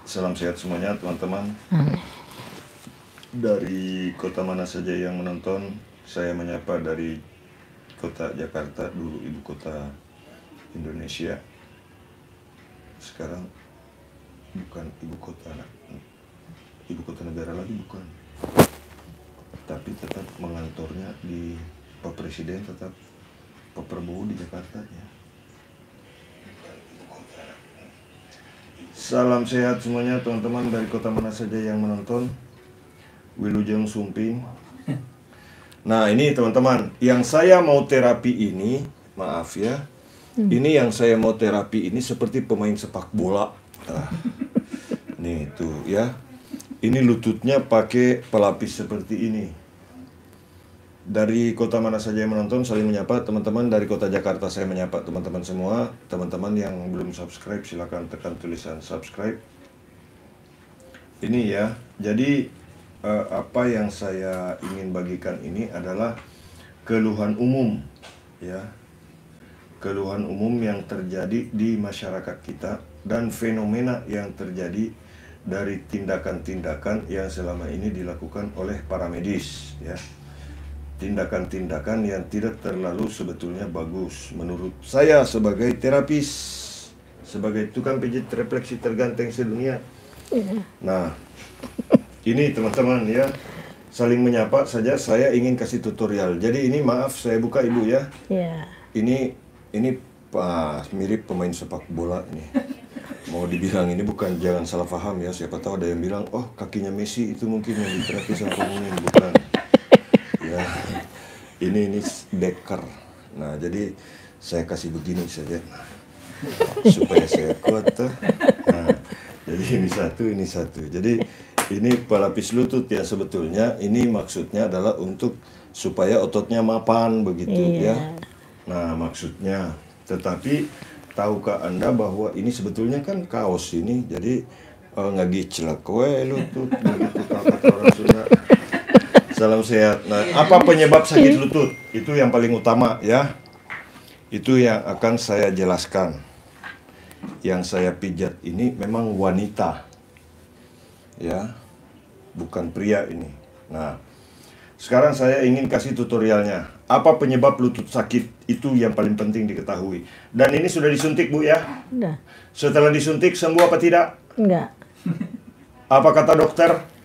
Salam sehat semuanya teman-teman. Dari kota mana saja yang menonton, saya menyapa dari kota Jakarta, dulu ibu kota Indonesia. Sekarang bukan ibu kota negara lagi, bukan. Tapi tetap mengantornya di Pak Presiden, tetap Pak Prabowo di Jakarta ya. Salam sehat semuanya teman-teman dari kota mana saja yang menonton. Wilujeng Sumping. Nah ini teman-teman, yang saya mau terapi ini, maaf ya, ini yang saya mau terapi ini seperti pemain sepak bola. Nih tuh ya, ini lututnya pakai pelapis seperti ini. Dari kota mana saja yang menonton, saling menyapa teman-teman. Dari kota Jakarta saya menyapa teman-teman semua. Teman-teman yang belum subscribe silakan tekan tulisan subscribe. Ini ya, jadi apa yang saya ingin bagikan ini adalah keluhan umum ya, keluhan umum yang terjadi di masyarakat kita dan fenomena yang terjadi dari tindakan-tindakan yang selama ini dilakukan oleh para medis ya. Tindakan-tindakan yang tidak terlalu sebetulnya bagus menurut saya sebagai terapis, sebagai tukang pijit refleksi terganteng sedunia. Nah, ini teman-teman ya, saling menyapa saja. Saya ingin kasih tutorial. Jadi ini maaf saya buka ibu ya. Ini pas mirip pemain sepak bola nih. Mau dibilang ini bukan, jangan salah paham ya. Siapa tahu ada yang bilang, oh kakinya Messi itu mungkin yang diterapi sama pemain, bukan. Ya, ini Becker. Nah, jadi saya kasih begini saja supaya saya kuat tuh. Nah, jadi ini satu. Jadi ini pelapis lutut ya, sebetulnya ini maksudnya adalah untuk supaya ototnya mapan begitu ya. Nah, maksudnya. Tetapi tahukah Anda bahwa ini sebetulnya kan kaos ini, jadi ngagiclek we lutut begitu kata orang Sunda. Salam sehat. Nah, apa penyebab sakit lutut? Itu yang paling utama ya. Itu yang akan saya jelaskan. Yang saya pijat ini memang wanita. Ya. Bukan pria ini. Nah, sekarang saya ingin kasih tutorialnya. Apa penyebab lutut sakit? Itu yang paling penting diketahui. Dan ini sudah disuntik, Bu ya? Udah. Setelah disuntik sembuh apa tidak? Enggak. Apa kata dokter?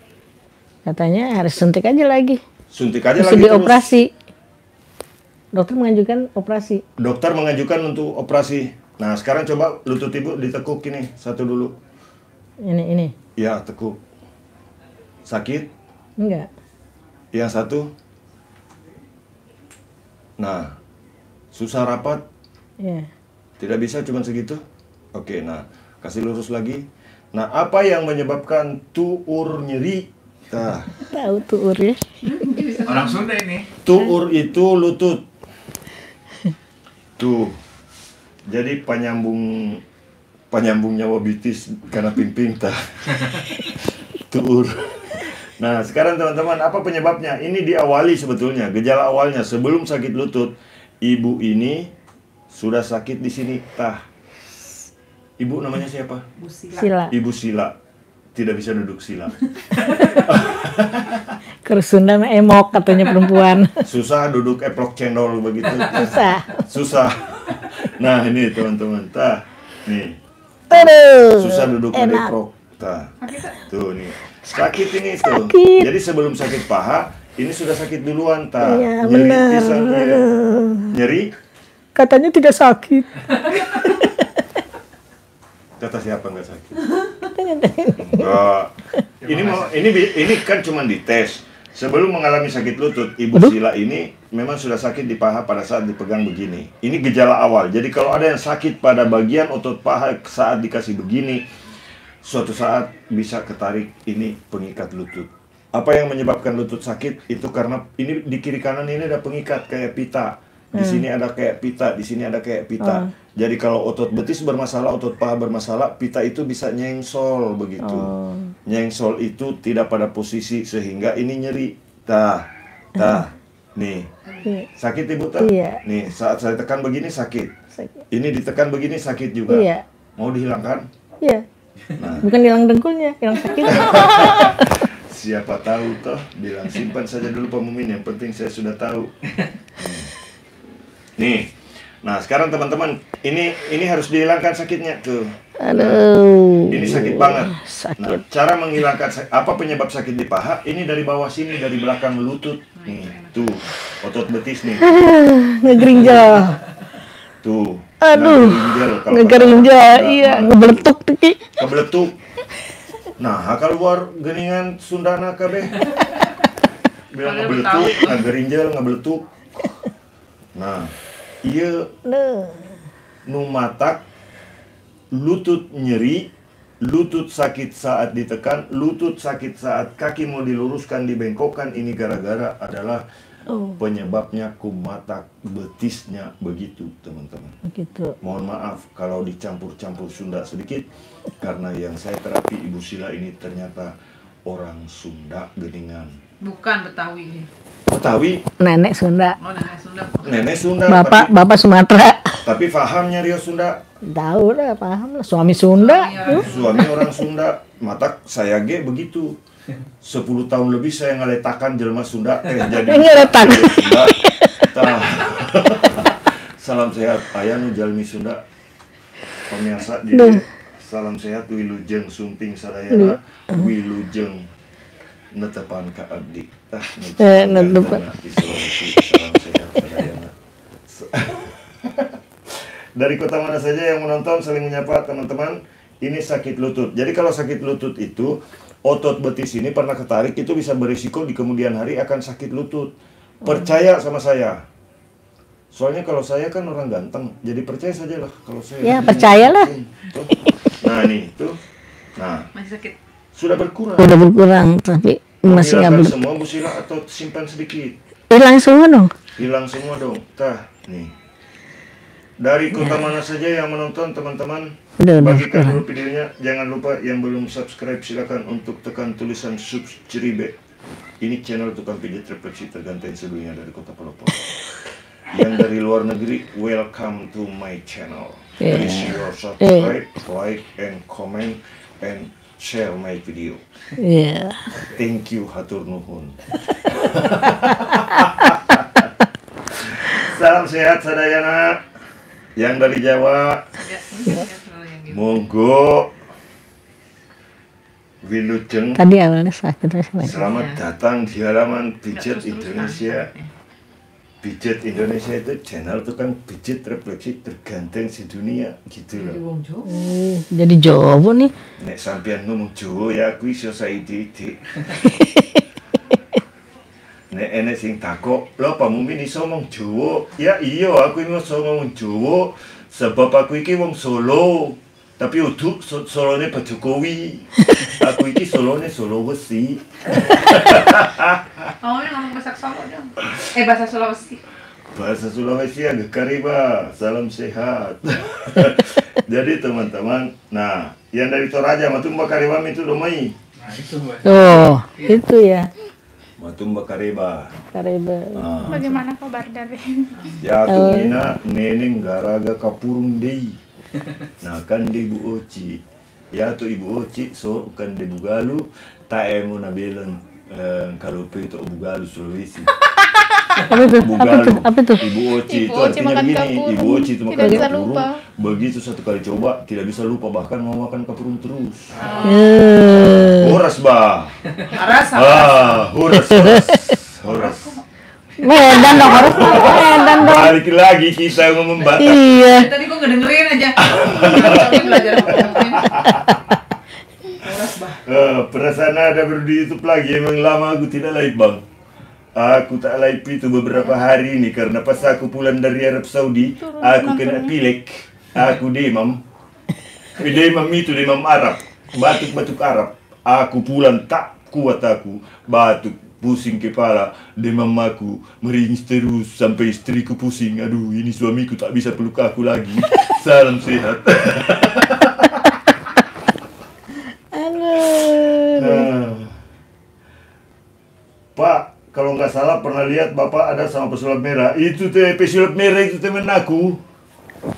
Katanya harus suntik aja lagi. Suntik aja Terus lagi dioperasi. Dokter mengajukan operasi. Dokter mengajukan untuk operasi. Nah, sekarang coba lutut ibu ditekuk ini satu dulu. Ini. Ya, tekuk. Sakit? Enggak. Yang satu? Nah, susah rapat? Ya. Tidak bisa cuma segitu? Oke, nah, kasih lurus lagi. Nah, apa yang menyebabkan tuur nyeri? Nah, Tahu tuur ya. Orang Sunda ini. tuur itu lutut. Tuh. Jadi penyambung nyawa bitis karena pimping tah. Tuur. Nah, sekarang teman-teman, apa penyebabnya? Ini diawali sebetulnya, gejala awalnya sebelum sakit lutut. Ibu ini sudah sakit di sini tah. Ibu namanya siapa? Sila. Ibu Sila. Tidak bisa duduk sila. Kerusunan emok katanya perempuan. Susah duduk eplok cendol begitu. Susah. Nah, ini teman-teman, tah. Nih. Aduh. Susah duduk enak. eplok. Tah. Tuh nih. Sakit ini tuh. Sakit. Jadi sebelum sakit paha, ini sudah sakit duluan tah. Iya, Nyeri benar. pisan, ya. Nyeri? Katanya tidak sakit. Kata siapa nggak sakit? Enggak. Ini kan cuma dites. Sebelum mengalami sakit lutut, Ibu Sila ini memang sudah sakit di paha pada saat dipegang begini. Ini gejala awal. Jadi kalau ada yang sakit pada bagian otot paha saat dikasih begini, suatu saat bisa ketarik ini pengikat lutut. Apa yang menyebabkan lutut sakit? Itu karena ini di kiri kanan ini ada pengikat kayak pita. Di sini ada kayak pita, di sini ada kayak pita. Jadi kalau otot betis bermasalah, otot paha bermasalah, pita itu bisa nyengsol begitu. Nyengsol itu tidak pada posisi sehingga ini nyeri. Tah. Nih. Sakit Ibu tah? Iya. Nih, saat saya tekan begini sakit. Sakit. Ini ditekan begini sakit juga. Iya. Mau dihilangkan? Iya. Nah, Bukan hilang dengkulnya, hilang sakit. siapa tahu toh, bilang simpan saja dulu Pak Mumin, yang penting saya sudah tahu. Nih, nah sekarang teman-teman, ini harus dihilangkan sakitnya tuh. Aduh. Ini sakit banget. Nah, Sakit. cara menghilangkan apa penyebab sakit di paha? Ini dari bawah sini, dari belakang lutut. Nih, tuh, otot betis nih. Ngegerinjal. Tuh. Aduh. Ngegerinjal, iya, ngebeletuk tuh Ki. Kebeletuk. Nah, keluar geningan Sundana kabeh. Bilang ngebeletuk, ngegerinjal, ngebeletuk. Nah, iya Nah. nu matak, lutut nyeri, lutut sakit saat ditekan, lutut sakit saat kaki mau diluruskan, dibengkokkan. Ini gara-gara adalah penyebabnya kumatak betisnya begitu, teman-teman. Begitu. Mohon maaf kalau dicampur-campur Sunda sedikit, karena yang saya terapi Ibu Sila ini ternyata orang Sunda geningan. Bukan Betawi ini. Betawi, Nenek Sunda. Oh, nenek Sunda. nenek Sunda, Bapak Sumatera. tapi pahamnya Rio Sunda. Tahu lah, paham lah. Suami Sunda. Iya. Suami orang Sunda, matak saya ge begitu. 10 tahun lebih saya ngeletakan jelma Sunda jadi Ngeletak. Sunda. Tah. Salam sehat aya nu jalmi Sunda. Pemirsa jadi salam sehat wilujeng sumping sadayana wilujeng netepan ka abdi. Tah netepan. Salam sehat sadayana. Dari kota mana saja yang menonton saling menyapa teman-teman. Ini sakit lutut. Jadi kalau sakit lutut itu otot betis ini pernah ketarik, itu bisa berisiko di kemudian hari akan sakit lutut. Percaya sama saya. Soalnya kalau saya kan orang ganteng, jadi percaya sajalah kalau saya. Ya, percayalah. Tuh. Nah nih, tuh. Nah, Masih sakit. sudah berkurang. Udah berkurang, tapi masih nggak Hilangkan belum. semua Bu Sila atau simpan sedikit? Hilang semua dong. Hilang semua dong. Tah, nih. Dari kota mana saja yang menonton teman-teman, Udah bagikan berkurang. dulu videonya. Jangan lupa yang belum subscribe silakan untuk tekan tulisan subscribe. Ini channel tukang pijat refleksi terganteng sedunia dari kota Pelopor. Yang dari luar negeri, welcome to my channel. Please your subscribe, like and comment and share my video. Iya. Thank you, hatur nuhun. Salam sehat sadayana. Yang dari Jawa, Ya, selalu yang gitu. monggo. Wilujeng, Tadi awalnya sakit terus lagi. selamat datang di halaman Nggak Pijat terus-terusan. Indonesia. Pijat Indonesia itu channel tukang pijat refleksi terganteng sedunia gitu loh. Wong Jawa. Jadi Jawa nih. Nek sampean ngomong Jawa ya aku iso saiki. Nek enek sing takok, "Lho Pak Mumin iso ngomong Jawa?" Ya iya, aku iso ngomong Jawa sebab aku iki wong Solo. Tapi uduk Solone Pak Jokowi. Aku iki Solone Solo Wesi. Oh, ini ngomong bahasa Solo dong. Bahasa Sulawesi. Bahasa Sulawesi agak kariba. Salam sehat. Jadi teman-teman, nah, yang dari Toraja Matumba Karibam itu domai. Nah, itu Mbak. Oh, itu ya. Matumba Kariba. Kareba. Nah, Bagaimana kabar dari ya tumina neneng garaga kapurung dei. Nah kan di Bu Oci. Ya tu Ibu Oci so kan di Bugalu taemu nabelan kalau itu Bugalu Sulawesi. Apa itu? Bugalu. Apa itu? Ibu Oci itu Ibu Oci artinya makan begini. kapurung. Ibu Oci itu makan Tidak bisa kapurung. lupa. Begitu satu kali coba tidak bisa lupa, bahkan mau makan kapurung terus. Horas bah. Rasa. Horas. Horas. Medan dong, harus Medan dong. Balik lagi kita ngomong Batak. Iya. Tadi gua ngedengerin aja. Tapi belajar ngomongin. Horas, Bah. Perasaan ada baru di YouTube lagi. Emang lama aku tidak live bang. Aku tak live itu beberapa hari ini karena pas aku pulang dari Arab Saudi, aku kena pilek, aku demam. Demam itu demam Arab, batuk-batuk Arab. Aku pulang tak kuat aku, batuk, pusing kepala, demam aku, meringis terus sampai istriku pusing. Aduh, ini suamiku tak bisa peluk aku lagi. Salam sehat. Nah. Pak, kalau nggak salah pernah lihat Bapak ada sama pesulap merah. Itu teh pesulap merah itu temen aku.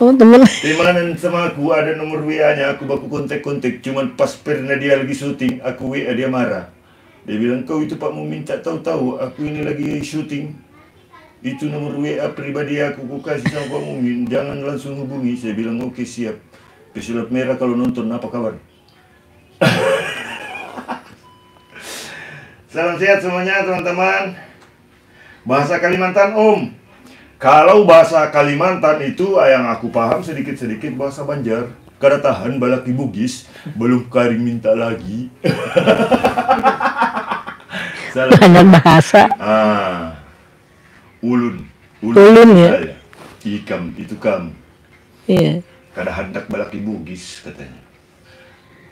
Oh, temen. Temanan sama aku ada nomor WA-nya, aku baku kontak-kontak. Cuman pas pernah dia lagi syuting, aku WA dia marah. Dia bilang, kau itu Pak mau minta tahu-tahu, aku ini lagi syuting. Itu nomor WA pribadi aku kasih sama Pak Mumin, jangan langsung hubungi. Saya bilang, oke siap. Pesulap merah kalau nonton, apa kabar? Salam sehat semuanya teman-teman. Bahasa Kalimantan Om. Kalau bahasa Kalimantan itu yang aku paham sedikit-sedikit bahasa Banjar. Kada tahan balaki Bugis, belum karing minta lagi. Banyak bahasa. Ulun Ya. saya. Ikam itu kamu. Iya. Kada hendak balaki Bugis katanya.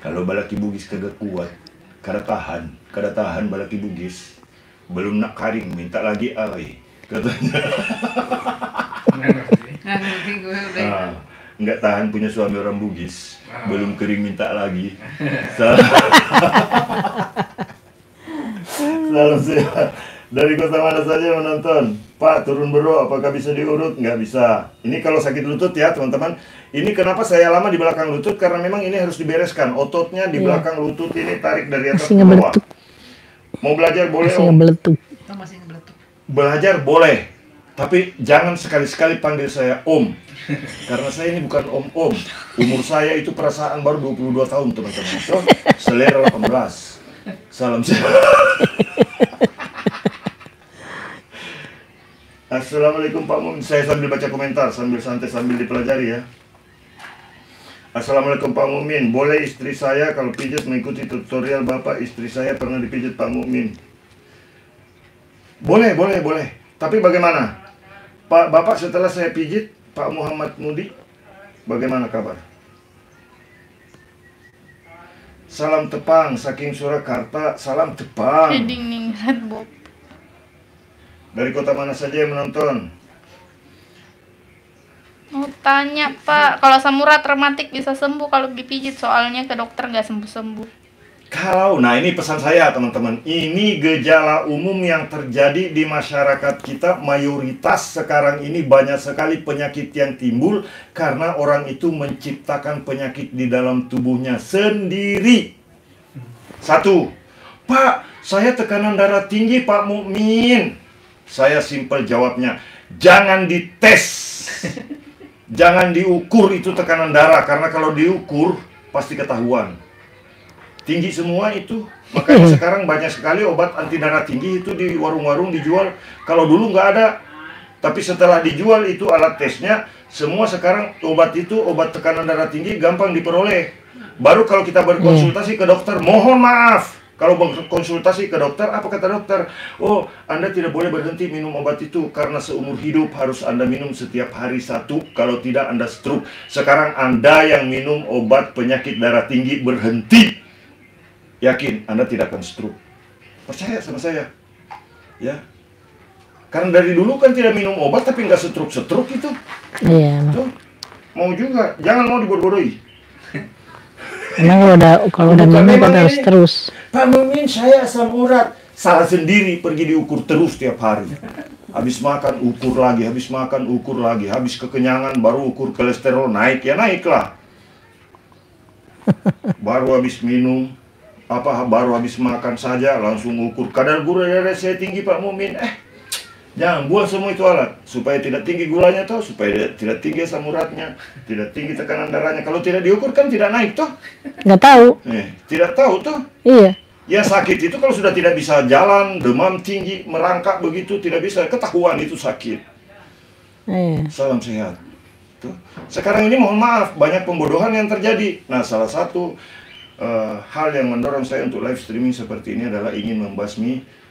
Kalau balaki Bugis kagak kuat, kada tahan balaki Bugis. Belum nak karing minta lagi katanya. Nggak ngerti gue udah. Nggak tahan punya suami orang Bugis, belum kering minta lagi. Salam sehat. Dari kota mana saja menonton? Pak, turun bro, apakah bisa diurut? Nggak bisa. Ini kalau sakit lutut ya teman-teman. Ini kenapa saya lama di belakang lutut? Karena memang ini harus dibereskan. Ototnya di belakang lutut ini tarik dari atas ke bawah. Mau belajar boleh Masih Om? ngebeletuk. Masih ngebeletuk. Belajar boleh. Tapi jangan sekali-sekali panggil saya Om. Karena saya ini bukan om-om. Umur saya itu perasaan baru 22 tahun teman-teman. So, selera 18. Salam sehat. Assalamualaikum Pak Mumin. Saya sambil baca komentar, sambil santai, sambil dipelajari ya. Assalamualaikum Pak Mumin. Boleh istri saya kalau pijat mengikuti tutorial Bapak? Istri saya pernah dipijat Pak Mumin. Boleh. Tapi bagaimana? Pak Bapak setelah saya pijit, Pak Muhammad Mudi, bagaimana kabar? Salam Tepang, saking Surakarta, salam Tepang. Ningrat Bob. Dari kota mana saja yang menonton? Mau tanya Pak, kalau asam urat rematik bisa sembuh kalau dipijit, soalnya ke dokter nggak sembuh-sembuh. Nah ini pesan saya teman-teman, ini gejala umum yang terjadi di masyarakat kita. Mayoritas sekarang ini banyak sekali penyakit yang timbul karena orang itu menciptakan penyakit di dalam tubuhnya sendiri. Satu, Pak, saya tekanan darah tinggi Pak Mukmin. Saya simpel jawabnya, jangan dites. Jangan diukur itu tekanan darah, karena kalau diukur pasti ketahuan. Tinggi semua itu. Makanya sekarang banyak sekali obat anti darah tinggi itu di warung-warung dijual. Kalau dulu nggak ada. Tapi setelah dijual itu alat tesnya, semua sekarang obat itu, obat tekanan darah tinggi gampang diperoleh. Baru kalau kita berkonsultasi ke dokter, mohon maaf. Kalau berkonsultasi ke dokter, apa kata dokter? Oh, Anda tidak boleh berhenti minum obat itu karena seumur hidup harus Anda minum setiap hari 1. Kalau tidak Anda stroke. Sekarang Anda yang minum obat penyakit darah tinggi berhenti. Yakin Anda tidak akan stroke. Percaya sama saya. Ya. Karena dari dulu kan tidak minum obat tapi nggak stroke itu. Iya. Tuh. Mau juga, jangan mau dibodoh-bodohi. Emang kalau udah minum kan harus terus. Pak Mumin, saya asam urat. Salah sendiri, pergi diukur terus tiap hari. Habis makan ukur lagi, habis makan ukur lagi, habis kekenyangan baru ukur kolesterol naik, ya naiklah. Baru habis minum, baru habis makan saja langsung ukur kadar gula darah saya tinggi Pak Mumin. Jangan buang semua itu alat supaya tidak tinggi gulanya toh, supaya tidak tinggi asam uratnya, tidak tinggi tekanan darahnya. Kalau tidak diukur kan tidak naik toh. Nggak tahu. Tidak tahu toh. Iya. Ya sakit itu kalau sudah tidak bisa jalan, demam tinggi, merangkak begitu tidak bisa, ketahuan itu sakit. Iya. Salam sehat. Tuh. Sekarang ini mohon maaf banyak pembodohan yang terjadi. Nah salah satu hal yang mendorong saya untuk live streaming seperti ini adalah ingin membasmi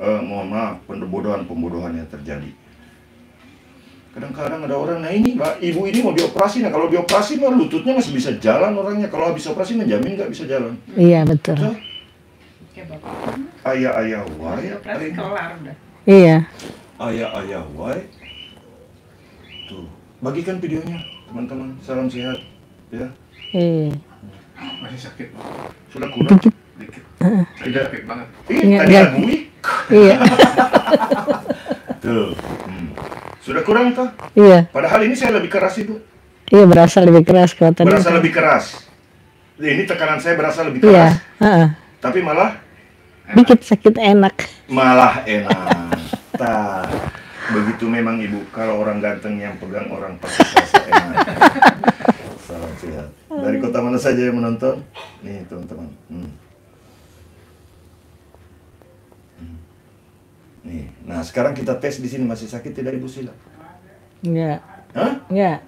mohon maaf pembodohan yang terjadi. Kadang-kadang ada orang, nah ini Mbak, ibu ini mau dioperasi, nah kalau dioperasi mah lututnya masih bisa jalan orangnya, kalau habis operasi menjamin nggak bisa jalan. Iya betul. So, Kayak bapak. ayah why? Operasi kelar udah. Iya. Ayah why? Tuh, bagikan videonya teman-teman. Salam sehat ya. Iya. Masih sakit. Sudah kurang Dikit. Tidak. Sakit banget. Tadi Iya. agui. Iya. Tuh. Sudah kurang toh? Iya. Padahal ini saya lebih keras Ibu. Iya, berasa lebih keras kalau tadi. Berasa lebih keras. Ini tekanan saya berasa lebih Iya, keras. Tapi malah dikit sakit enak. malah enak. Tah, begitu memang Ibu. Kalau orang ganteng yang pegang orang pasti rasa enak. Salam sehat. Dari kota mana saja yang menonton? Nih teman-teman. Nih, nah sekarang kita tes di sini masih sakit tidak Ibu Sila? Enggak. Hah? Enggak.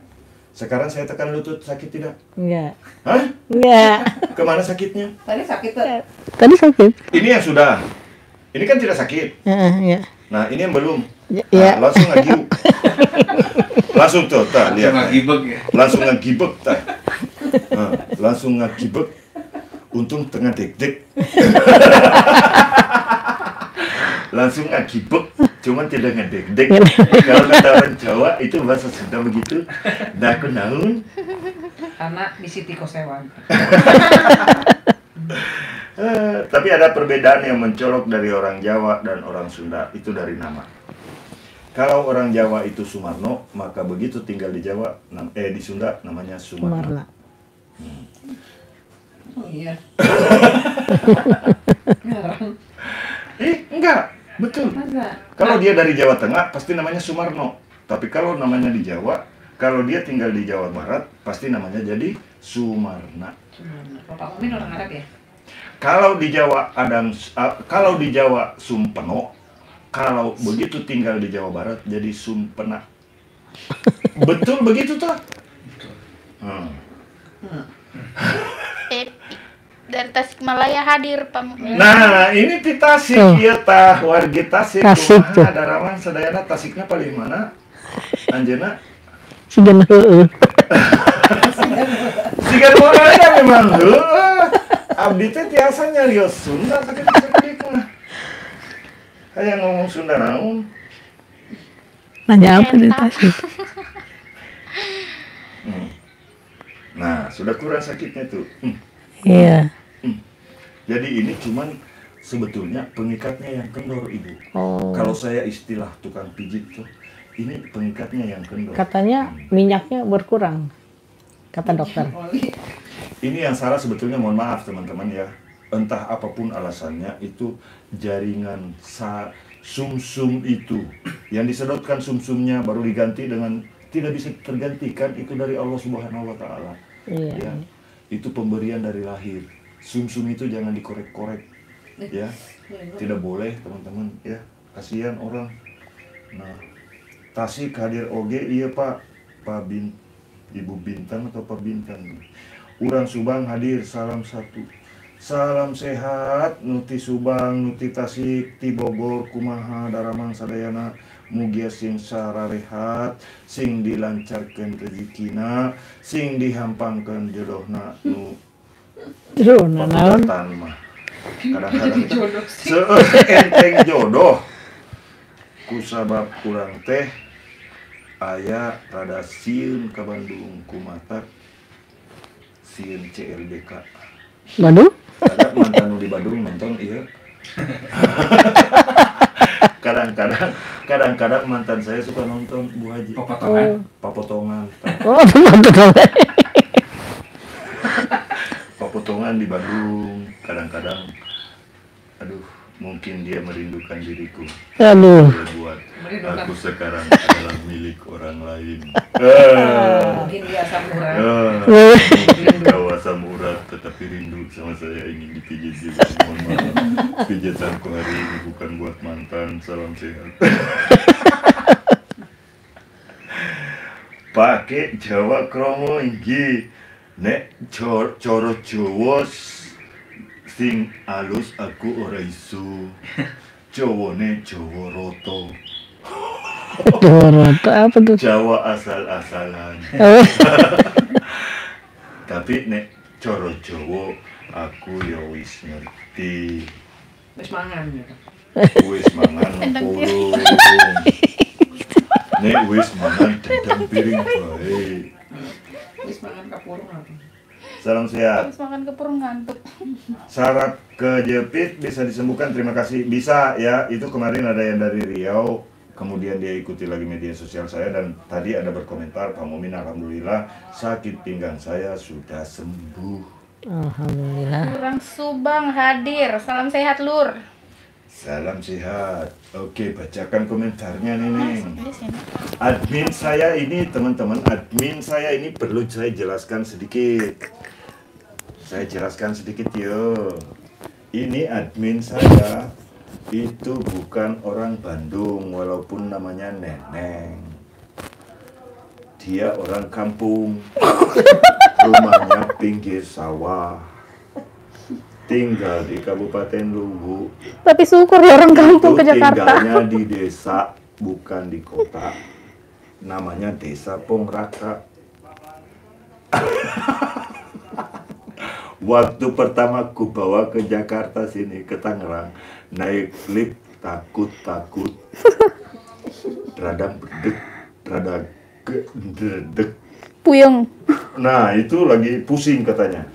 Sekarang saya tekan lutut sakit tidak? Enggak. Hah? Enggak. Kemana sakitnya? Tadi sakit tuh. Tadi sakit. Ini yang sudah. Ini kan tidak sakit. Iya. Nah ini yang belum. Iya. Nah, langsung ngagiu. Langsung tuh, tak lihat. Ngagibek ya. Langsung ngagibek, tak. Nah, langsung ngagibek. Untung tengah deg-deg. Langsung ngagibek, cuman tidak ngedeg-deg. Kalau kata orang Jawa itu bahasa Sunda begitu. Dah aku naun. Karena di Siti Kosewan. Tapi ada perbedaan yang mencolok dari orang Jawa dan orang Sunda, itu dari nama. Kalau orang Jawa itu Sumarno, maka begitu tinggal di Jawa, di Sunda namanya Sumarna. Oh iya. Enggak, betul. Masa? Kalau dia dari Jawa Tengah, pasti namanya Sumarno. Tapi kalau namanya di Jawa, kalau dia tinggal di Jawa Barat, pasti namanya jadi Sumarna. Bapak Umin orang Arab ya? Kalau di Jawa kalau di Jawa Sumpeno, kalau begitu tinggal di Jawa Barat jadi Sumpena. Betul begitu toh? Dari Tasikmalaya hadir Pak. Nah, ini di Tasik ya tah, warga Tasik. Tasik tuh. Ada rawan sadayana Tasiknya paling mana? Anjeuna Sigan heueuh. sigan orangnya memang heueuh. Abdi teh tiasa nyarios Sunda sakit-sakit mah. Aya ngomong Sunda naon? Nanya apa di Tasik? Nah, sudah kurang sakitnya tuh. Iya. Jadi ini cuman sebetulnya pengikatnya yang kendor Ibu. Oh. Kalau saya istilah tukang pijit tuh, ini pengikatnya yang kendor. Katanya minyaknya berkurang. Kata dokter. Ini yang salah sebetulnya, mohon maaf teman-teman ya. Entah apapun alasannya, itu jaringan sumsum itu yang disedotkan sumsumnya baru diganti dengan tidak bisa tergantikan, itu dari Allah Subhanahu wa taala. Iya. Ya. Itu pemberian dari lahir. Sumsum itu jangan dikorek-korek. Ya. Tidak boleh, teman-teman, ya. Kasihan orang. Nah, Tasik hadir oge iya Pak. Ibu Bintang atau Pak Bintang. Urang Subang hadir, salam satu. Salam sehat, nuti Subang, nuti Tasik, ti Bogor, kumaha daramang sadayana, mugia sing sararehat, sing dilancarkan rezekina, sing dihampangkan jodohna nu Naon? pabatan mah. Kadang-kadang seenteng jodoh. Kusabab kurang teh aya rada sieun ka Bandung kumatak sieun CLBK. Waduh. Ada mantan nu di Bandung nonton iya. Kadang-kadang mantan saya suka nonton Bu Haji. Papotongan. Oh, betul. Papotongan di Bandung. Kadang-kadang aduh, mungkin dia merindukan diriku. Aduh. Dia buat aku sekarang adalah milik orang lain. Mungkin dia asam urat. Kau asam urat tetapi rindu sama saya, ingin dipijit juga. Mohon maaf, pijatanku hari ini bukan buat mantan. Salam sehat. Pakai Jawa kromo inggih nek coro Jawa sing alus aku ora iso. Jawane Jawa roto. Roto apa tuh? Jawa asal-asalan. Oh. Tapi nek coro Jawa aku ya wis ngerti. Wis mangan gitu. Wis mangan purung. Nek wis mangan dendang piring bae. Wis mangan kapurung apa? Salam sehat. Habis makan kepurung ngantuk. Saraf kejepit bisa disembuhkan, terima kasih. Bisa ya, itu kemarin ada yang dari Riau. Kemudian dia ikuti lagi media sosial saya dan tadi ada berkomentar, Pak Mumin alhamdulillah sakit pinggang saya sudah sembuh. Alhamdulillah. Kurang Subang hadir. Salam sehat, Lur. Salam sehat. Oke, bacakan komentarnya nih, Neng. Di sini. Admin saya ini, teman-teman, admin saya ini perlu saya jelaskan sedikit. Saya jelaskan sedikit yo. Ini admin saya itu bukan orang Bandung walaupun namanya Neneng. Dia orang kampung. Rumahnya pinggir sawah. Tinggal di Kabupaten Luwu. Tapi syukur ya orang kampung Itu ke Jakarta. tinggalnya di desa, bukan di kota. Namanya Desa Pongraka. Waktu pertama ku bawa ke Jakarta sini, ke Tangerang, naik lift takut-takut. Rada berdek, rada gedek. Puyeng. Nah, itu lagi pusing katanya.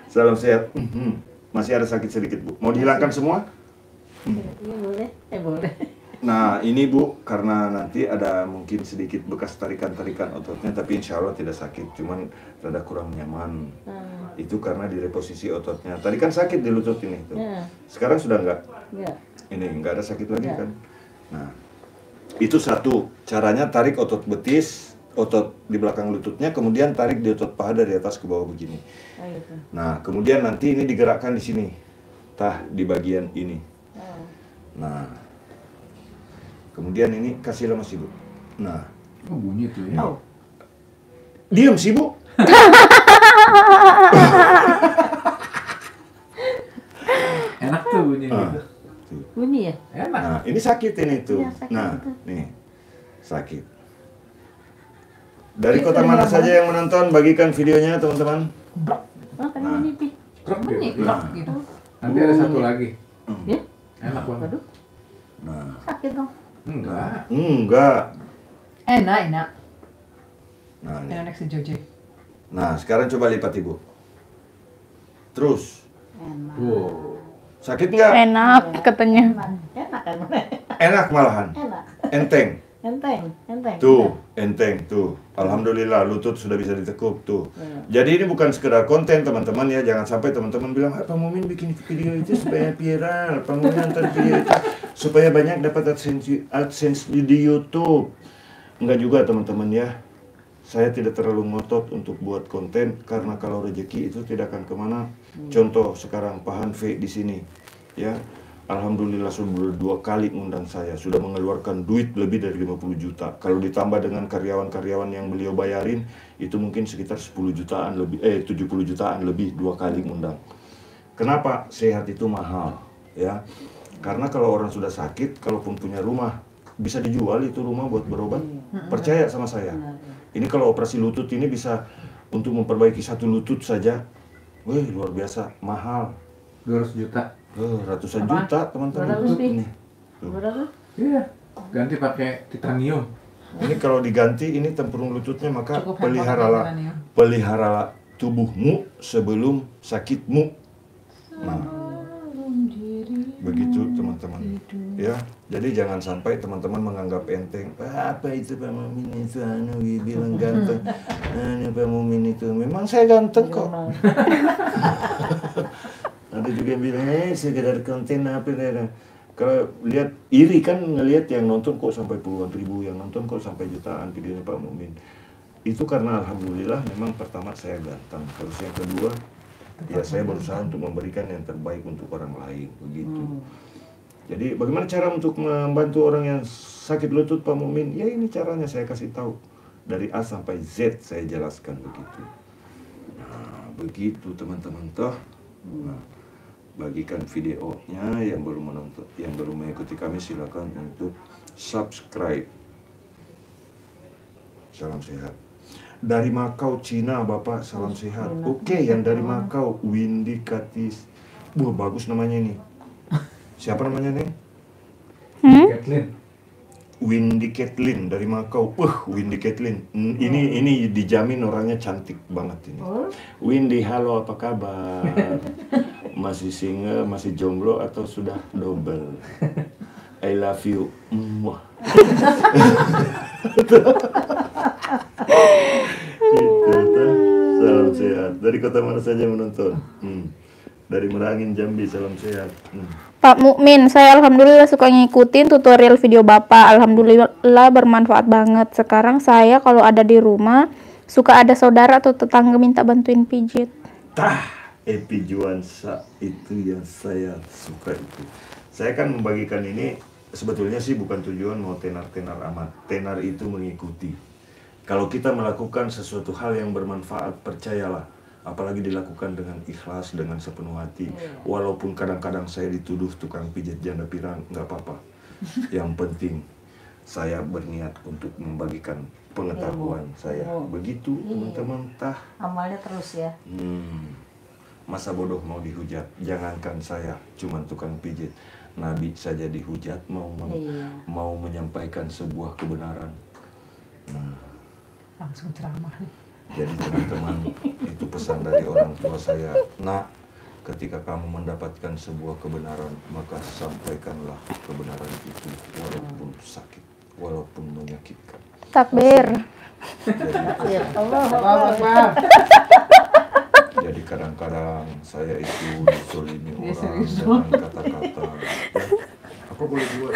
Salam sehat. Masih ada sakit sedikit, Bu. Mau dihilangkan semua? Iya boleh. Boleh. Nah, ini Bu, karena nanti ada mungkin sedikit bekas tarikan-tarikan ototnya, tapi insya Allah tidak sakit, cuman rada kurang nyaman. Itu karena di reposisi ototnya. Tadi kan sakit di lutut ini. Tuh. Ya. Sekarang sudah enggak? Ya. Ini enggak ada sakit lagi Ya. kan? Nah, itu satu. Caranya tarik otot betis, otot di belakang lututnya, kemudian tarik di otot paha dari atas ke bawah begini. Oh, gitu. Nah, kemudian nanti ini digerakkan di sini. Tah, di bagian ini. Oh. Nah, kemudian ini kasih lemas Ibu. Nah, Oh, bunyi tuh ya. Oh. diam sih Bu. Enak tuh bunyi Ah, gitu. tuh. Bunyi ya? Enak. Nah, ini sakit ini tuh. Iya, sakit Nah, itu. nih. Sakit. Dari kota mana saja yang menonton, bagikan videonya teman-teman. Oh, tadi bunyi pi. Krok Bunyi. gitu. Nah. Gitu. Nanti ada satu lagi. Ya? Enak banget. Aduh, Nah, sakit dong. Enggak. enggak. Enak, enak. Nah, nih. Enak si Jojo. Nah, sekarang coba lipat Ibu. Terus. Enak. Wow. Sakit nggak? Enak katanya. Enak kan? Enak malahan. Enak. Enteng. Enteng, enteng. Tuh, enteng tuh. Alhamdulillah lutut sudah bisa ditekuk tuh. Ya. Jadi ini bukan sekedar konten teman-teman ya. Jangan sampai teman-teman bilang, "Ah, Pak Mumin bikin video itu supaya viral. Pak Mumin nonton video itu supaya banyak dapat AdSense di YouTube." Enggak juga teman-teman ya. Saya tidak terlalu ngotot untuk buat konten karena kalau rezeki itu tidak akan kemana. Contoh sekarang Pak Hanfe di sini, ya. Alhamdulillah sudah 2 kali ngundang saya, sudah mengeluarkan duit lebih dari 50 juta. Kalau ditambah dengan karyawan-karyawan yang beliau bayarin, itu mungkin sekitar 10 jutaan lebih, 70 jutaan lebih 2 kali ngundang. Kenapa? Sehat itu mahal, ya. Karena kalau orang sudah sakit, kalaupun punya rumah, bisa dijual itu rumah buat berobat. Percaya sama saya. Ini kalau operasi lutut ini bisa untuk memperbaiki 1 lutut saja, wih luar biasa mahal. 200 juta. Ratusan Apa? juta teman-teman. 200 nih. Nih. Tuh. Berapa? Iya. Ganti pakai titanium. Ini kalau diganti ini tempurung lututnya maka Cukup peliharalah handphone ya. peliharalah tubuhmu sebelum sakitmu. Nah, begitu teman-teman. Ya, jadi jangan sampai teman-teman menganggap enteng. Apa itu Pak Mumin itu bilang ganteng. Pak Mumin itu memang saya ganteng kok. Ada juga yang bilang, sekedar konten apa nih. Kalau lihat iri kan ngelihat yang nonton kok sampai puluhan ribu, yang nonton kok sampai jutaan videonya Pak Mumin. Itu karena alhamdulillah memang pertama saya ganteng. Terus yang kedua, ya saya berusaha untuk memberikan yang terbaik untuk orang lain, begitu. Jadi bagaimana cara untuk membantu orang yang sakit lutut Pak Mumin? Ya ini caranya saya kasih tahu. Dari A sampai Z saya jelaskan begitu. Nah, begitu teman-teman toh. Nah, bagikan videonya yang baru menonton, yang baru mengikuti kami silakan untuk subscribe. Salam sehat. Dari Makau, Cina, Bapak, salam sehat. Oke, yang dari Makau, Windy Katis. Wah, bagus namanya ini. Siapa namanya, Neng? Kathleen. Windy Kathleen dari Makau. Windy Kathleen. Ini dijamin orangnya cantik banget ini. Windy, halo, apa kabar? Masih single, masih jomblo atau sudah double? I love you. Muah. Gitu, tuh. Salam sehat. Dari kota mana saja menonton? Dari Merangin, Jambi. Salam sehat. Pak Mukmin, saya alhamdulillah suka ngikutin tutorial video Bapak. Alhamdulillah bermanfaat banget. Sekarang saya kalau ada di rumah suka ada saudara atau tetangga minta bantuin pijit. Epi Juansa, itu yang saya suka itu. Saya kan membagikan ini sebetulnya sih bukan tujuan mau tenar-tenar amat. Tenar itu mengikuti. Kalau kita melakukan sesuatu hal yang bermanfaat, percayalah. Apalagi dilakukan dengan ikhlas, dengan sepenuh hati. Walaupun kadang-kadang saya dituduh tukang pijat janda pirang, nggak apa-apa. Yang penting saya berniat untuk membagikan pengetahuan saya. Begitu teman-teman. Amalnya terus ya. Masa bodoh mau dihujat, jangankan saya, cuman tukang pijit. Nabi saja dihujat mau menyampaikan sebuah kebenaran. Langsung ceramah. Jadi teman-teman, itu pesan dari orang tua saya. Nak, ketika kamu mendapatkan sebuah kebenaran, maka sampaikanlah kebenaran itu walaupun sakit, walaupun menyakitkan. Takbir. Ya Allah. Jadi kadang-kadang saya itu disolimi orang dengan kata-kata. Apa boleh buat?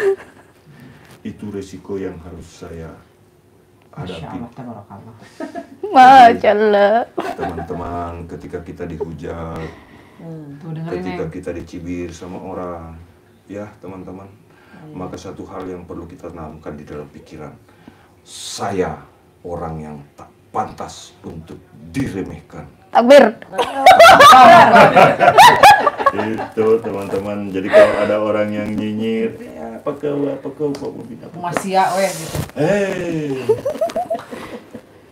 Itu resiko yang harus saya hadapi. Masya Allah. Teman-teman, ketika kita dihujat, ketika kita dicibir sama orang, ya teman-teman, maka satu hal yang perlu kita tanamkan di dalam pikiran, saya orang yang tak pantas untuk diremehkan. Takbir. Itu teman-teman. Jadi kalau ada orang yang nyinyir, ya, apa kau Pak Mubin? Kumasia gitu.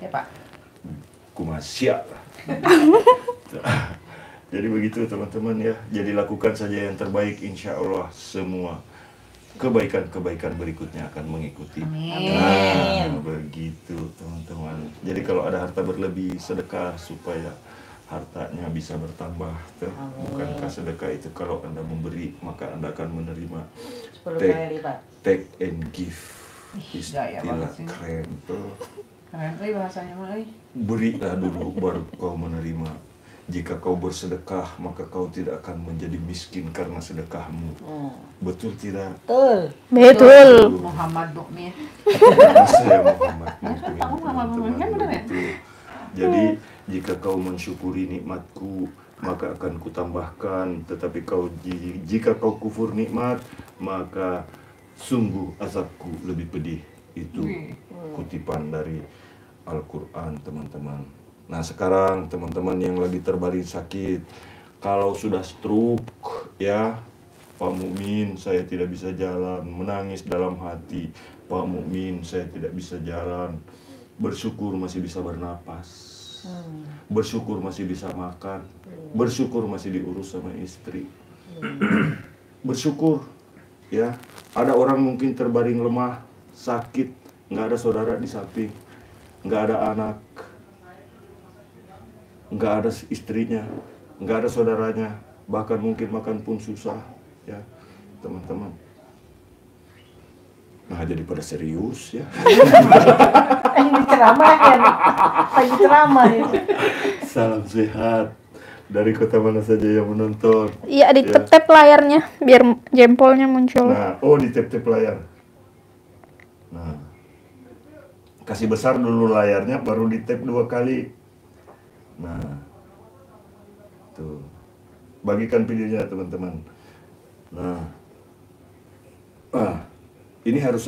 Ya Pak. Kumasia lah. Jadi begitu teman-teman ya. Jadi lakukan saja yang terbaik, insya Allah semua kebaikan-kebaikan berikutnya akan mengikuti. Nah, begitu teman-teman. Jadi kalau ada harta berlebih, sedekah supaya hartanya bisa bertambah. Bukankah sedekah itu kalau Anda memberi, maka Anda akan menerima. 10 kali lipat. Take and give. Gaya Istilah banget sih. keren tuh. Keren tuh bahasanya mah. Berilah dulu baru kau menerima. Jika kau bersedekah, maka kau tidak akan menjadi miskin karena sedekahmu. Betul tidak? Betul. Muhammad Mukmin. Saya Muhammad Mukmin, Muhammad kan benar ya? Betul. Jadi jika kau mensyukuri nikmatku, maka akan kutambahkan. Tetapi jika kau kufur nikmat, maka sungguh azabku lebih pedih. Itu kutipan dari Al-Quran, teman-teman. Nah sekarang teman-teman yang lagi terbaring sakit, kalau sudah stroke ya, Pak Mukmin saya tidak bisa jalan, menangis dalam hati. Pak Mukmin saya tidak bisa jalan, bersyukur masih bisa bernapas, bersyukur masih bisa makan, bersyukur masih diurus sama istri, bersyukur ya. Ada orang mungkin terbaring lemah, sakit, nggak ada saudara di samping, nggak ada anak, nggak ada istrinya, nggak ada saudaranya, bahkan mungkin makan pun susah ya teman-teman. Nah jadi pada serius ya. Ini ceramah kan? Lagi ceramah ini. Salam sehat dari kota mana saja yang menonton. Iya, ditep-tep layarnya biar jempolnya muncul. Nah, di tap-tap layar. Nah, kasih besar dulu layarnya, baru di tap 2 kali. Nah, tuh, bagikan videonya teman-teman. Nah, ini harus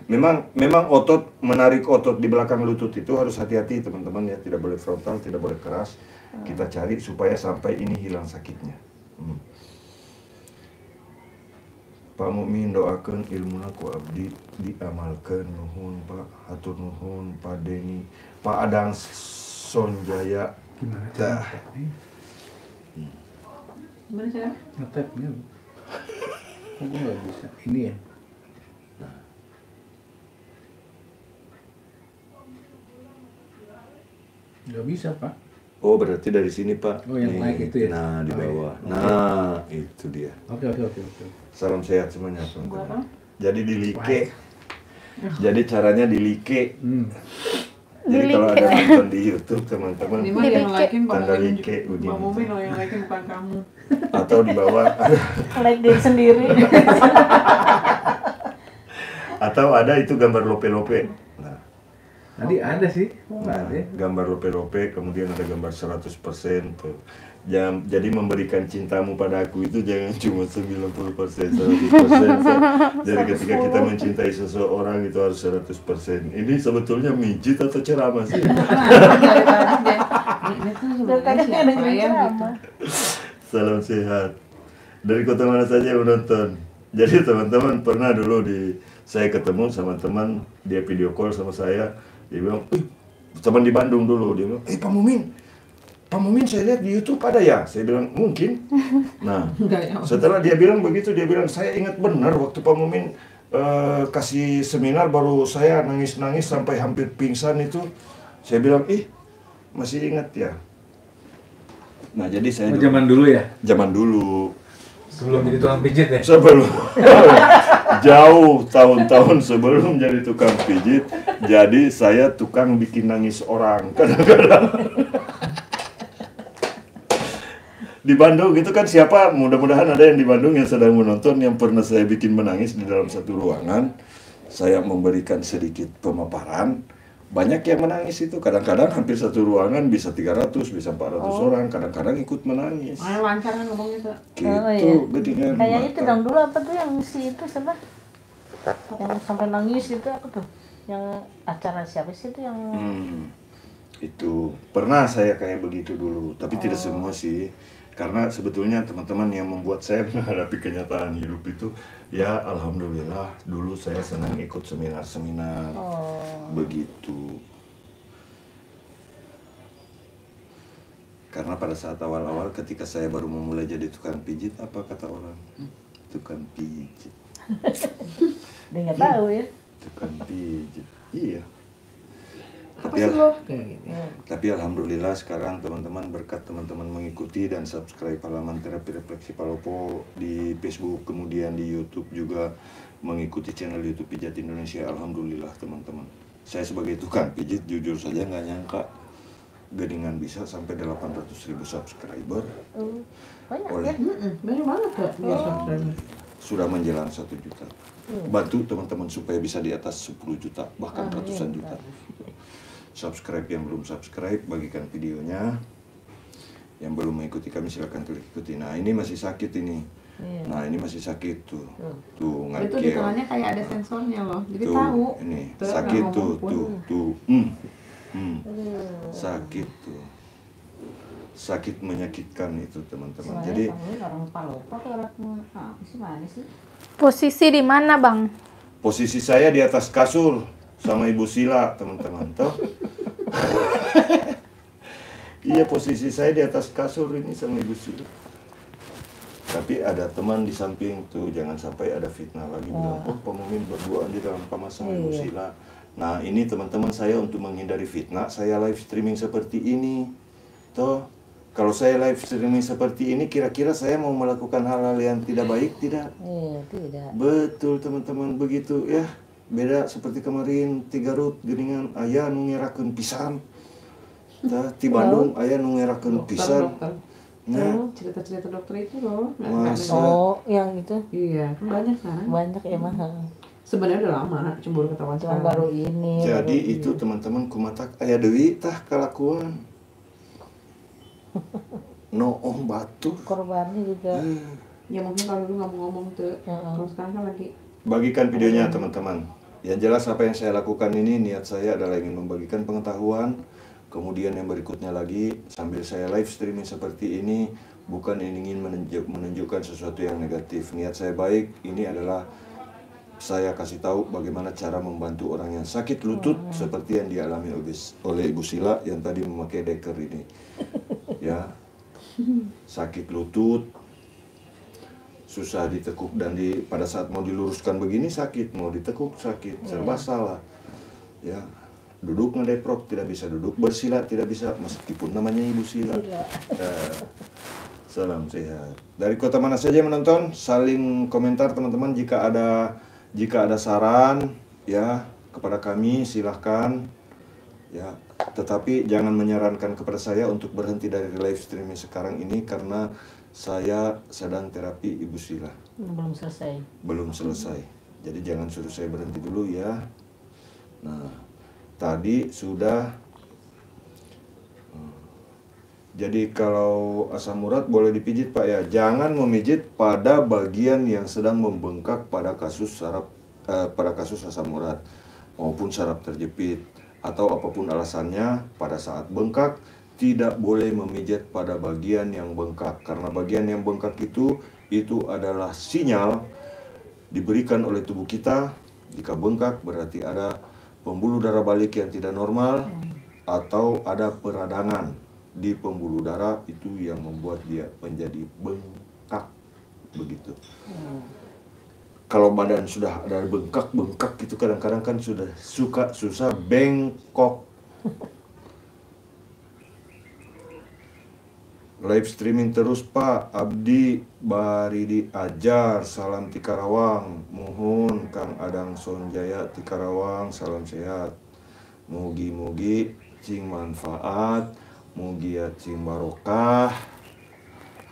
memang otot, menarik otot di belakang lutut itu harus hati-hati teman-teman ya, tidak boleh frontal, tidak boleh keras. Kita cari supaya sampai ini hilang sakitnya. Pak Mukmin doakan ilmu ku abdi diamalkan, nuhun Pak, hatur nuhun Pak Deni, Pak Adang Sonjaya. Gimana Dah. Gimana sih? Ngetapnya. Kok gue nggak bisa? Ini ya. Nggak bisa Pak. Oh berarti dari sini Pak. Oh, yang naik itu ya? Nah di Oh, iya. bawah. Oke. Nah itu dia. Oke. Salam sehat semuanya teman-teman. Jadi dilike. Jadi caranya dilike. Jadi Dilike. kalau ada nonton di YouTube teman-teman, Ini mah yang like-in Pak tanda Mumin like begini. Pak Mumin loh yang like-in bukan kamu. Atau di bawah Like diri sendiri. atau ada itu gambar lope-lope. Nah, Tadi ada sih. Nggak ada. gambar lope-lope, kemudian ada gambar 100% tuh. Jadi memberikan cintamu pada aku itu jangan cuma 90%, 100%. Jadi ketika kita mencintai seseorang itu harus 100%. Ini sebetulnya mijit atau ceramah sih? Dari tadi deh. Ini tuh Dari tadi sebenarnya ada siapa ya gitu. ceramah. Salam sehat. Dari kota mana saja yang menonton. Jadi teman-teman pernah dulu saya ketemu sama teman, dia video call sama saya, dia bilang, teman di Bandung dulu, dia bilang, Pak Mumin saya lihat di YouTube ada ya? Saya bilang, mungkin. Nah, Enggak ya. setelah dia bilang begitu, dia bilang, saya ingat benar waktu Pak Mumin kasih seminar, baru saya nangis-nangis sampai hampir pingsan itu. Saya bilang, masih ingat ya? Nah, jadi saya Oh, zaman dulu ya? zaman dulu. Sebelum jadi tukang pijit ya? Sebelum jauh tahun-tahun sebelum jadi tukang pijit, jadi saya tukang bikin nangis orang kadang-kadang. Di Bandung gitu kan siapa, mudah-mudahan ada yang di Bandung yang sedang menonton yang pernah saya bikin menangis di dalam satu ruangan. Saya memberikan sedikit pemaparan, banyak yang menangis itu, kadang-kadang hampir satu ruangan bisa 300, bisa 400 orang, kadang-kadang ikut menangis. Lancar kan ngomongnya tuh. Gitu, Oh, iya. gedingan Kayak mata. itu dong dulu apa tuh yang si itu siapa? Yang sampai nangis itu apa tuh? Yang acara siapa sih itu yang Itu pernah saya kayak begitu dulu, tapi tidak semua sih. Karena sebetulnya teman-teman yang membuat saya menghadapi kenyataan hidup itu, ya alhamdulillah dulu saya senang ikut seminar-seminar, begitu. Karena pada saat awal-awal ketika saya baru memulai jadi tukang pijit, apa kata orang? Tukang pijit, dia nggak tahu ya. tukang pijit, iya. Apa Tapi sih lo? Kayak gitu. Tapi alhamdulillah sekarang teman-teman berkat teman-teman mengikuti dan subscribe halaman terapi refleksi Palopo di Facebook, kemudian di YouTube juga mengikuti channel YouTube Pijat Indonesia. Alhamdulillah teman-teman. Saya sebagai tukang pijit jujur saja nggak nyangka Geningan bisa sampai 800.000 subscriber. Banyak Oleh ya. Banyak banget kok. Iya, subscriber. sudah menjelang 1 juta. Bantu teman-teman supaya bisa di atas 10 juta bahkan ratusan juta. Subscribe yang belum subscribe, bagikan videonya. Yang belum mengikuti kami silakan klik ikuti. Nah ini masih sakit ini. Nah ini masih sakit tuh. Tuh Itu di ngakil. tangannya kayak ada sensornya loh. Jadi Tuh tahu. ini Tuh, sakit nggak tuh ngomong pun. tuh. Sakit tuh. Sakit menyakitkan itu teman-teman. Jadi orang Palopo atau orang apa sih, mana sih? Posisi di mana, Bang? posisi saya di atas kasur sama Ibu Sila teman-teman. Toh? Iya posisi saya di atas kasur ini sama Ibu Sila. Tapi ada teman di samping tuh, jangan sampai ada fitnah lagi bilang, oh Pak Mumin berduaan di dalam kamar sama Ibu Sila. Nah ini teman-teman saya untuk menghindari fitnah, saya live streaming seperti ini. Toh, kalau saya live streaming seperti ini, kira-kira saya mau melakukan hal-hal yang tidak baik tidak? Iya, tidak. Betul teman-teman, begitu ya. Beda seperti kemarin di Garut Geningan aya nu ngerakeun pisan. Tah di Bandung aya nu ngerakeun pisan. Dokter. Nah, Cerita-cerita dokter itu loh. Masa? Oh, yang itu Iya, kan banyak kan. banyak emang. Sebenarnya udah lama, cuma baru ketahuan Cuma sekarang. baru ini. jadi baru itu teman-teman kumatak aya deui tah kalakuan. Nooh batu. korbannya juga. Ya mungkin kalau dulu nggak mau ngomong tuh. Kalau sekarang kan lagi. Bagikan videonya teman-teman. Yang jelas apa yang saya lakukan ini niat saya adalah ingin membagikan pengetahuan. Kemudian yang berikutnya lagi sambil saya live streaming seperti ini bukan ingin menunjukkan sesuatu yang negatif. Niat saya baik, ini adalah saya kasih tahu bagaimana cara membantu orang yang sakit lutut seperti yang dialami oleh Ibu Sila yang tadi memakai deker ini. Ya. Sakit lutut, susah ditekuk dan pada saat mau diluruskan begini sakit, mau ditekuk sakit, serba salah. Ya, duduk ngedeprok tidak bisa, duduk bersila tidak bisa meskipun namanya Ibu Sila. Salam sehat. Dari kota mana saja yang menonton, saling komentar teman-teman jika ada Jika ada saran ya kepada kami silahkan ya, tetapi jangan menyarankan kepada saya untuk berhenti dari live streaming sekarang ini karena saya sedang terapi Ibu Sila. Belum selesai. Belum selesai. Jadi jangan suruh saya berhenti dulu ya. Nah, tadi sudah. Jadi kalau asam urat boleh dipijit Pak ya. Jangan memijit pada bagian yang sedang membengkak pada kasus asam urat maupun saraf terjepit atau apapun alasannya pada saat bengkak tidak boleh memijit pada bagian yang bengkak karena bagian yang bengkak itu adalah sinyal diberikan oleh tubuh kita. Jika bengkak berarti ada pembuluh darah balik yang tidak normal atau ada peradangan di pembuluh darah itu yang membuat dia menjadi bengkak begitu. Kalau badan sudah ada bengkak itu kadang-kadang kan sudah susah bengkok. Live streaming terus Pak Abdi Baridi Ajar, salam ti Karawang. Mohon Kang Adang Sonjaya ti Karawang, salam sehat. Mugi-mugi cing manfaat, mugi cing barokah,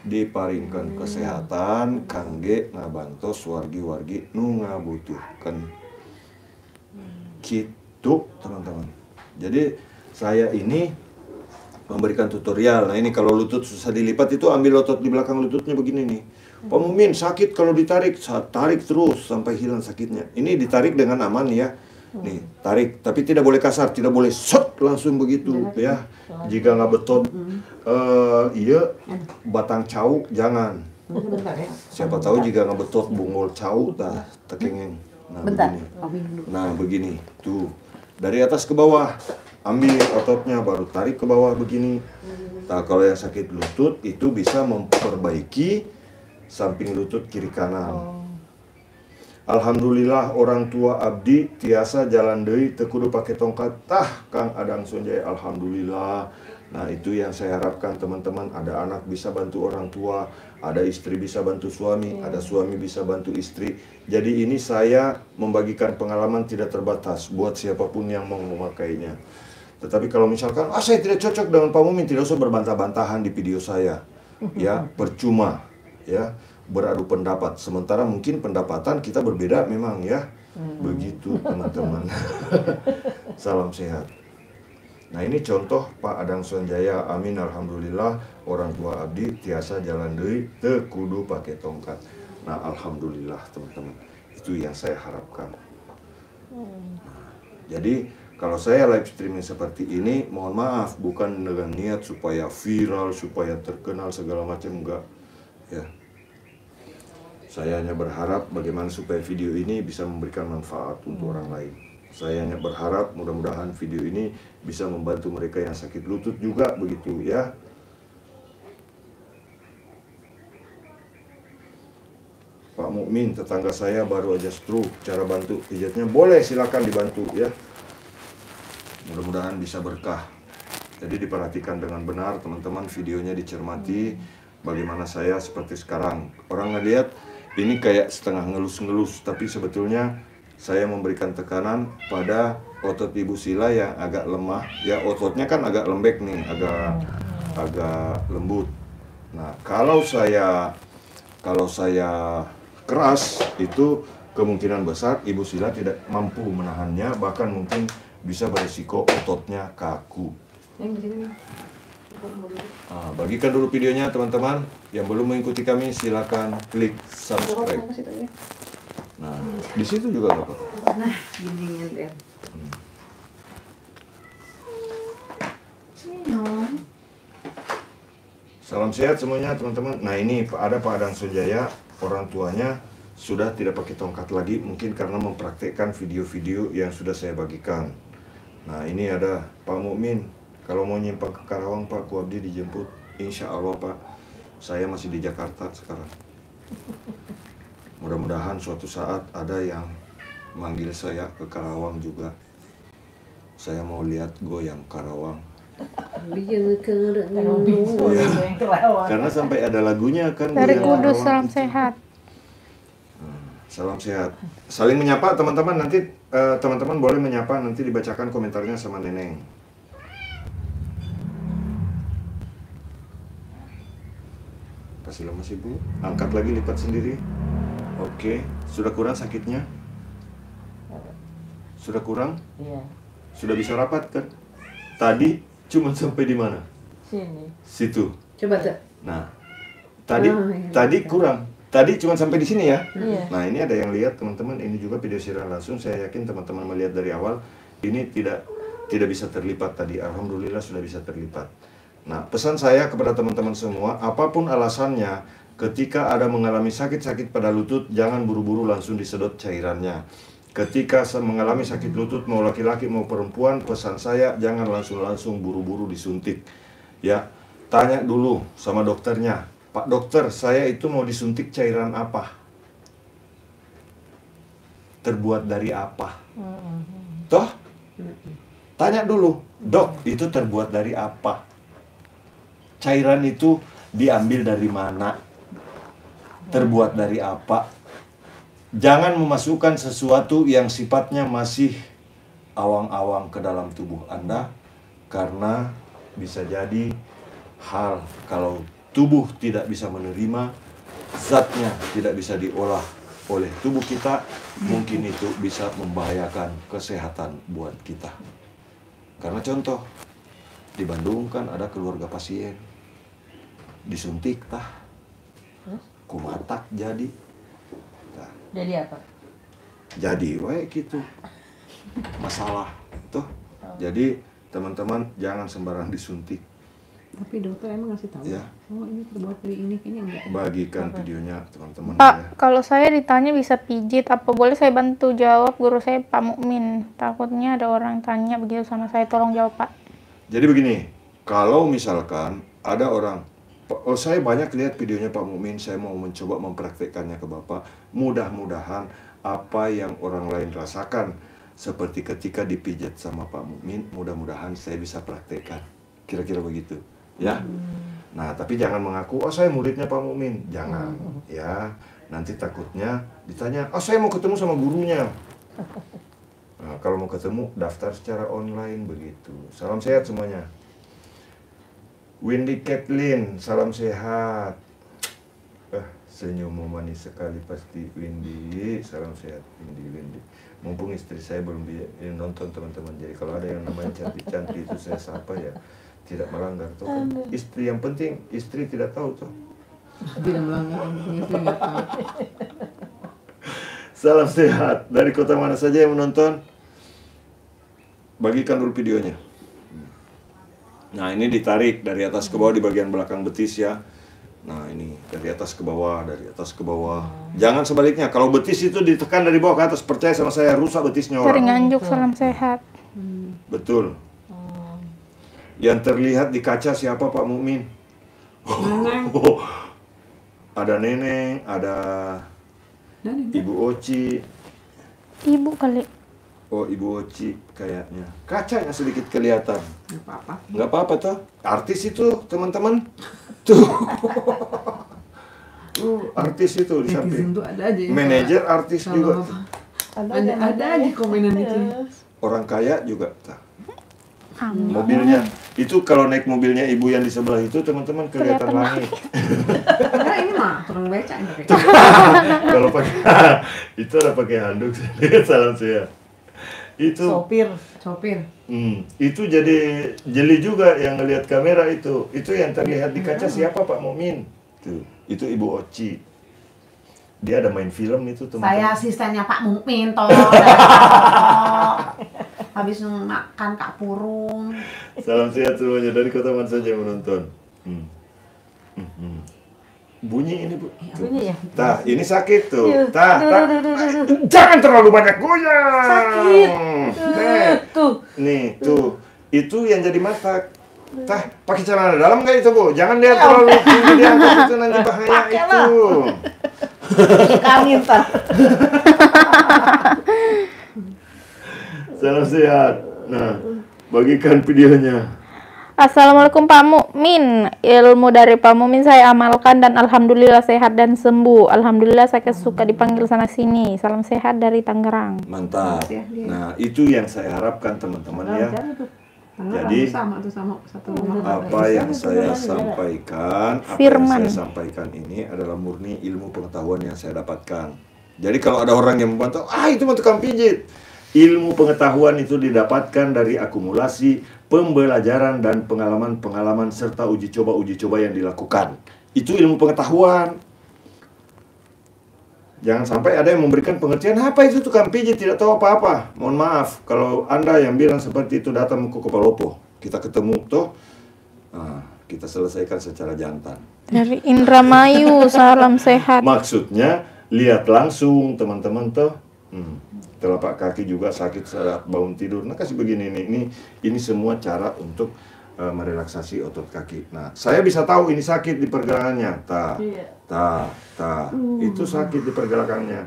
diparingkan kesehatan, kangge ngabantos wargi-wargi nu ngabutuhkan. Gitu teman-teman. Jadi saya ini memberikan tutorial. Nah ini kalau lutut susah dilipat itu ambil otot di belakang lututnya begini nih. Pak Mumin sakit kalau ditarik, tarik terus sampai hilang sakitnya. Ini ditarik dengan aman ya. Nih tarik, tapi tidak boleh kasar, tidak boleh shot langsung begitu ya. Jika nggak betot, iya batang cau jangan. Siapa tahu jika nggak betot bungol cau dah tekengeng. Nah begini. Nah begini tuh dari atas ke bawah. Ambil ototnya baru tarik ke bawah begini. Nah kalau yang sakit lutut itu bisa memperbaiki samping lutut kiri kanan. Alhamdulillah orang tua Abdi tiasa jalan deui teu kudu pake tongkat. Tah Kang Adang Sonjaya alhamdulillah. Nah itu yang saya harapkan teman-teman, ada anak bisa bantu orang tua, ada istri bisa bantu suami, ada suami bisa bantu istri. Jadi ini saya membagikan pengalaman tidak terbatas buat siapapun yang mau memakainya. Tetapi kalau misalkan, saya tidak cocok dengan Pak Mumin, tidak usah berbantah-bantahan di video saya. Ya, percuma. Ya, beradu pendapat. Sementara mungkin pendapatan kita berbeda memang ya. Begitu teman-teman. Salam sehat. Nah ini contoh Pak Adang Sonjaya, amin alhamdulillah. Orang tua Abdi tiasa jalan deui teu kudu pakai tongkat. Nah alhamdulillah teman-teman. Itu yang saya harapkan. Jadi kalau saya live streaming seperti ini, mohon maaf, bukan dengan niat supaya viral, supaya terkenal segala macam, enggak. Ya. Saya hanya berharap bagaimana supaya video ini bisa memberikan manfaat untuk orang lain. Saya hanya berharap mudah-mudahan video ini bisa membantu mereka yang sakit lutut juga begitu ya. Pak Mukmin, tetangga saya baru aja stroke, cara bantu pijatnya boleh silakan dibantu ya. Mudah-mudahan bisa berkah. Jadi diperhatikan dengan benar teman-teman, videonya dicermati bagaimana saya seperti sekarang. Orang ngelihat ini kayak setengah ngelus-ngelus, tapi sebetulnya saya memberikan tekanan pada otot Ibu Sila yang agak lemah. Ya ototnya kan agak lembek nih, agak lembut. Nah kalau saya keras itu kemungkinan besar Ibu Sila tidak mampu menahannya, bahkan mungkin bisa berisiko ototnya kaku. Nah, bagikan dulu videonya teman-teman. Yang belum mengikuti kami silakan klik subscribe. Nah, di situ juga nggak apa-apa. Nah, gini ya. Salam sehat semuanya teman-teman. Nah ini ada Pak Adang Sonjaya, orang tuanya sudah tidak pakai tongkat lagi, mungkin karena mempraktekkan video-video yang sudah saya bagikan. Nah ini ada Pak Mukmin, kalau mau nyimpang ke Karawang Pak, Ku Abdi dijemput. Insya Allah Pak, saya masih di Jakarta sekarang. Mudah-mudahan suatu saat ada yang manggil saya ke Karawang juga. Saya mau lihat goyang Karawang. Karena sampai ada lagunya kan. Dari goyang Kudus, Karawang salam itu. sehat. salam sehat. Saling menyapa teman-teman, nanti teman-teman boleh menyapa, nanti dibacakan komentarnya sama Neneng. Kasih lemas ibu, angkat lagi, lipat sendiri. Oke, sudah kurang sakitnya? Sudah kurang? Iya. Sudah bisa rapat kan? Tadi cuma sampai di mana? Sini. Situ. Coba tuh. Nah, tadi Oh, iya. tadi kurang. Tadi cuma sampai di sini ya. Iya. Nah, ini ada yang lihat teman-teman, ini juga video siaran langsung. Saya yakin teman-teman melihat dari awal ini tidak bisa terlipat tadi. Alhamdulillah sudah bisa terlipat. Nah, pesan saya kepada teman-teman semua, apapun alasannya, ketika ada mengalami sakit-sakit pada lutut, jangan buru-buru langsung disedot cairannya. Ketika mengalami sakit lutut, mau laki-laki mau perempuan, pesan saya jangan langsung buru-buru disuntik. Ya, tanya dulu sama dokternya, Pak dokter, saya itu mau disuntik cairan apa? Terbuat dari apa? Toh? Tanya dulu, dok, itu terbuat dari apa? Cairan itu diambil dari mana? Terbuat dari apa? Jangan memasukkan sesuatu yang sifatnya masih awang-awang ke dalam tubuh Anda, karena bisa jadi hal kalau tubuh tidak bisa menerima, zatnya tidak bisa diolah oleh tubuh kita, mungkin itu bisa membahayakan kesehatan buat kita. Karena contoh, di Bandung kan ada keluarga pasien disuntik tah, kumatak jadi. Jadi apa? Jadi gitu masalah tuh. Jadi teman-teman jangan sembarang disuntik Tapi dokter emang ngasih tahu. ya. Oh ini terbuat dari ini, kayaknya enggak. Bagikan videonya teman-teman Pak, ya. kalau saya ditanya bisa pijit, apa boleh saya bantu jawab? Guru saya Pak Mukmin. Takutnya ada orang tanya begitu sama saya, tolong jawab Pak. Jadi begini, kalau misalkan ada orang, oh saya banyak lihat videonya Pak Mukmin, saya mau mencoba mempraktekkannya ke Bapak. Mudah-mudahan apa yang orang lain rasakan seperti ketika dipijat sama Pak Mukmin, mudah-mudahan saya bisa praktekkan. Kira-kira begitu, ya. Nah, tapi jangan mengaku, oh saya muridnya Pak Mukmin. Jangan, ya. Nanti takutnya ditanya, oh saya mau ketemu sama gurunya. Nah, kalau mau ketemu, daftar secara online begitu. Salam sehat semuanya. Windy Kathleen, salam sehat. Senyummu manis sekali pasti Windy. Salam sehat Windy. Mumpung istri saya belum nonton teman-teman. Jadi kalau ada yang namanya cantik-cantik itu saya sapa ya. Tidak melanggar tuh kan. Istri yang penting, istri tidak tahu tuh. Tidak melanggar, istri nggak tahu. Salam sehat. Dari kota mana saja yang menonton, bagikan dulu videonya. Nah, ini ditarik dari atas ke bawah di bagian belakang betis ya. Nah, ini dari atas ke bawah, dari atas ke bawah. Jangan sebaliknya. Kalau betis itu ditekan dari bawah ke atas, percaya sama saya, rusak betisnya Sering orang. nganjuk, salam sehat. Betul. Yang terlihat di kaca siapa Pak Mukmin? Oh, ada Neneng, ada Ibu Oci. Ibu kali. Oh, Ibu Oci kayaknya. Kacanya sedikit kelihatan. Nggak apa-apa. Nggak apa-apa toh. Artis itu, teman-teman. Tuh. Artis itu di samping. Netizen tuh ada aja ya. Manajer artis Kalau juga. apa- ada aja komenan itu. Orang kaya juga. Tah. Amin. Mobilnya. Itu kalau naik mobilnya ibu yang di sebelah itu, teman-teman kelihatan langit. Nah ini mah tukang beca ini pakai. Kalau pakai itu ada pakai handuk. Salam sehat. Itu Sopir. itu jadi jeli juga yang ngelihat kamera itu. Itu yang terlihat di kaca siapa Pak Mukmin? Tuh, itu Ibu Oci. Dia ada main film itu teman-teman. Saya asistennya Pak Mukmin toh. Habis makan Kak Purung. Salam sehat semuanya dari kota mana saja yang menonton. Bunyi ini Bu. Tuh. Bunyi ya? Tah, ini sakit tuh. Tah. Jangan terlalu banyak goyang. Sakit. Tuh. Nih, tuh. Itu yang jadi mata. Tah, pakai celana dalam nggak itu, Bu? Jangan lihat terlalu tinggi diangkat itu nanti bahaya itu. Kami ntar. Salam sehat. Nah, bagikan videonya. Assalamualaikum Pak Mukmin. Ilmu dari Pak Mukmin saya amalkan dan alhamdulillah sehat dan sembuh. Alhamdulillah saya suka dipanggil sana sini. Salam sehat dari Tangerang. Mantap. Nah, itu yang saya harapkan teman-teman ya. Jadi sama satu rumah. apa yang saya sampaikan, ini adalah murni ilmu pengetahuan yang saya dapatkan. Jadi kalau ada orang yang membantah, itu mah tukang pijit. Ilmu pengetahuan itu didapatkan dari akumulasi pembelajaran dan pengalaman-pengalaman serta uji coba yang dilakukan. Itu ilmu pengetahuan. Jangan sampai ada yang memberikan pengertian, apa itu tukang pijit, tidak tahu apa-apa. Mohon maaf, kalau Anda yang bilang seperti itu datang ke Kopalopo, kita ketemu toh, kita selesaikan secara jantan. Dari Indramayu, salam sehat. Maksudnya, lihat langsung teman-teman toh. Telapak kaki juga sakit saat bangun tidur. Nah, kasih begini nih, ini semua cara untuk merelaksasi otot kaki. Nah, saya bisa tahu ini sakit di pergelangannya. Itu sakit di pergelangannya.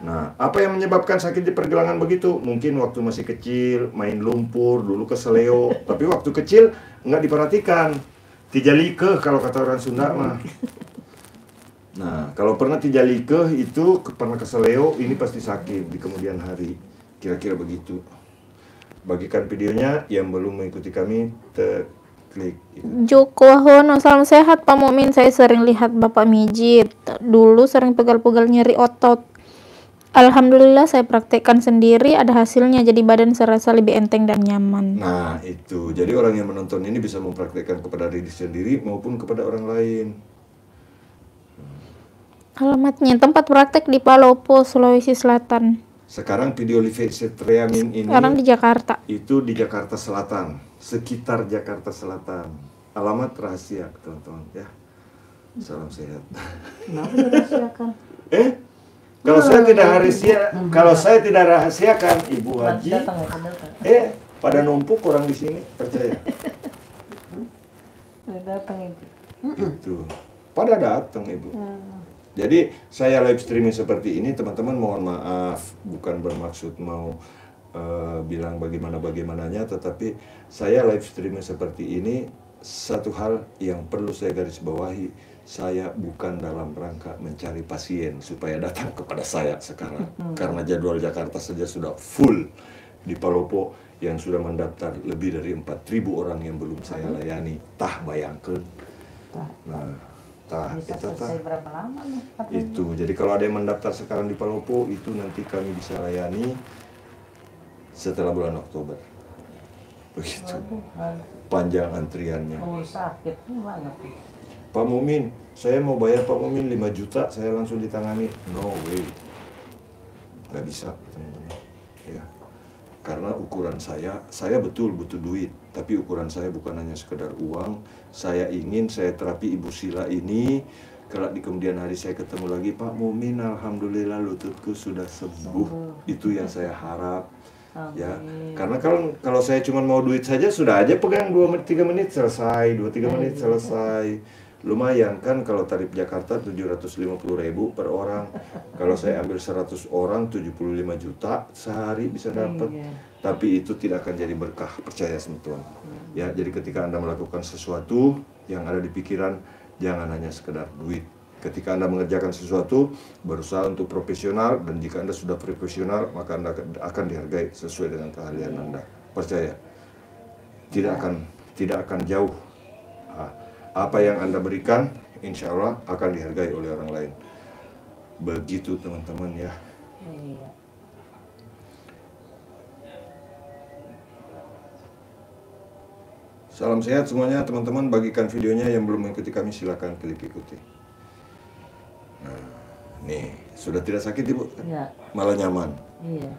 Nah, apa yang menyebabkan sakit di pergelangan begitu? Mungkin waktu masih kecil, main lumpur, dulu keseleo. Tapi waktu kecil nggak diperhatikan. Tijalike kalau kata orang Sunda mah. Nah, kalau pernah tijalike itu pernah keseleo, ini pasti sakit di kemudian hari. Kira-kira begitu. Bagikan videonya, yang belum mengikuti kami, klik. Joko Wahono, salam sehat Pak Mukmin. Saya sering lihat Bapak mijit. Dulu sering pegal-pegal nyeri otot. Alhamdulillah saya praktekkan sendiri, ada hasilnya, jadi badan serasa lebih enteng dan nyaman. Nah, itu. Jadi orang yang menonton ini bisa mempraktekkan kepada diri sendiri maupun kepada orang lain. Alamatnya tempat praktek di Palopo, Sulawesi Selatan. Sekarang video live streaming ini Sekarang di Jakarta. itu di Jakarta Selatan, sekitar Jakarta Selatan. Alamat rahasia, teman-teman ya. Salam sehat. Kenapa dirahasiakan? Kalau saya tidak rahasiakan, Ibu Haji, Datang. pada numpuk orang di sini, percaya. Datang itu. Itu. Pada datang, Ibu. Jadi saya live streaming seperti ini, teman-teman mohon maaf, bukan bermaksud mau bilang bagaimananya, tetapi saya live streaming seperti ini, satu hal yang perlu saya garis bawahi, saya bukan dalam rangka mencari pasien supaya datang kepada saya sekarang, karena jadwal Jakarta saja sudah full. Di Palopo yang sudah mendaftar lebih dari 4.000 orang yang belum saya layani, bayangkan. Berapa lama nih? Itu, jadi kalau ada yang mendaftar sekarang di Palopo, itu nanti kami bisa layani setelah bulan Oktober. Begitu. Panjang antriannya. Sakit banget. Pak Mukmin, saya mau bayar Pak Mukmin 5 juta, saya langsung ditangani. No way. Nggak bisa, teman-teman. Ya. Karena ukuran saya betul butuh duit, tapi ukuran saya bukan hanya sekedar uang. Saya ingin saya terapi Ibu Sila ini, kelak di kemudian hari saya ketemu lagi, Pak Mukmin, alhamdulillah lututku sudah sembuh. Itu yang saya harap. Ya, karena kalau saya cuma mau duit saja, sudah aja pegang 2-3 menit selesai, 2-3 menit selesai. Lumayan kan kalau tarif Jakarta 750.000 per orang. Kalau saya ambil 100 orang 75 juta sehari bisa dapat. Tapi itu tidak akan jadi berkah, percaya teman-teman. Ya, jadi ketika Anda melakukan sesuatu yang ada di pikiran, jangan hanya sekedar duit. Ketika Anda mengerjakan sesuatu, berusaha untuk profesional, dan jika Anda sudah profesional, maka Anda akan dihargai sesuai dengan keahlian Anda. Percaya. Tidak akan jauh. Apa yang Anda berikan, insya Allah akan dihargai oleh orang lain. Begitu teman-teman ya. Salam sehat semuanya teman-teman. Bagikan videonya, yang belum mengikuti kami silakan klik ikuti. Nah, nih sudah tidak sakit Ibu? Iya. Malah nyaman. Iya.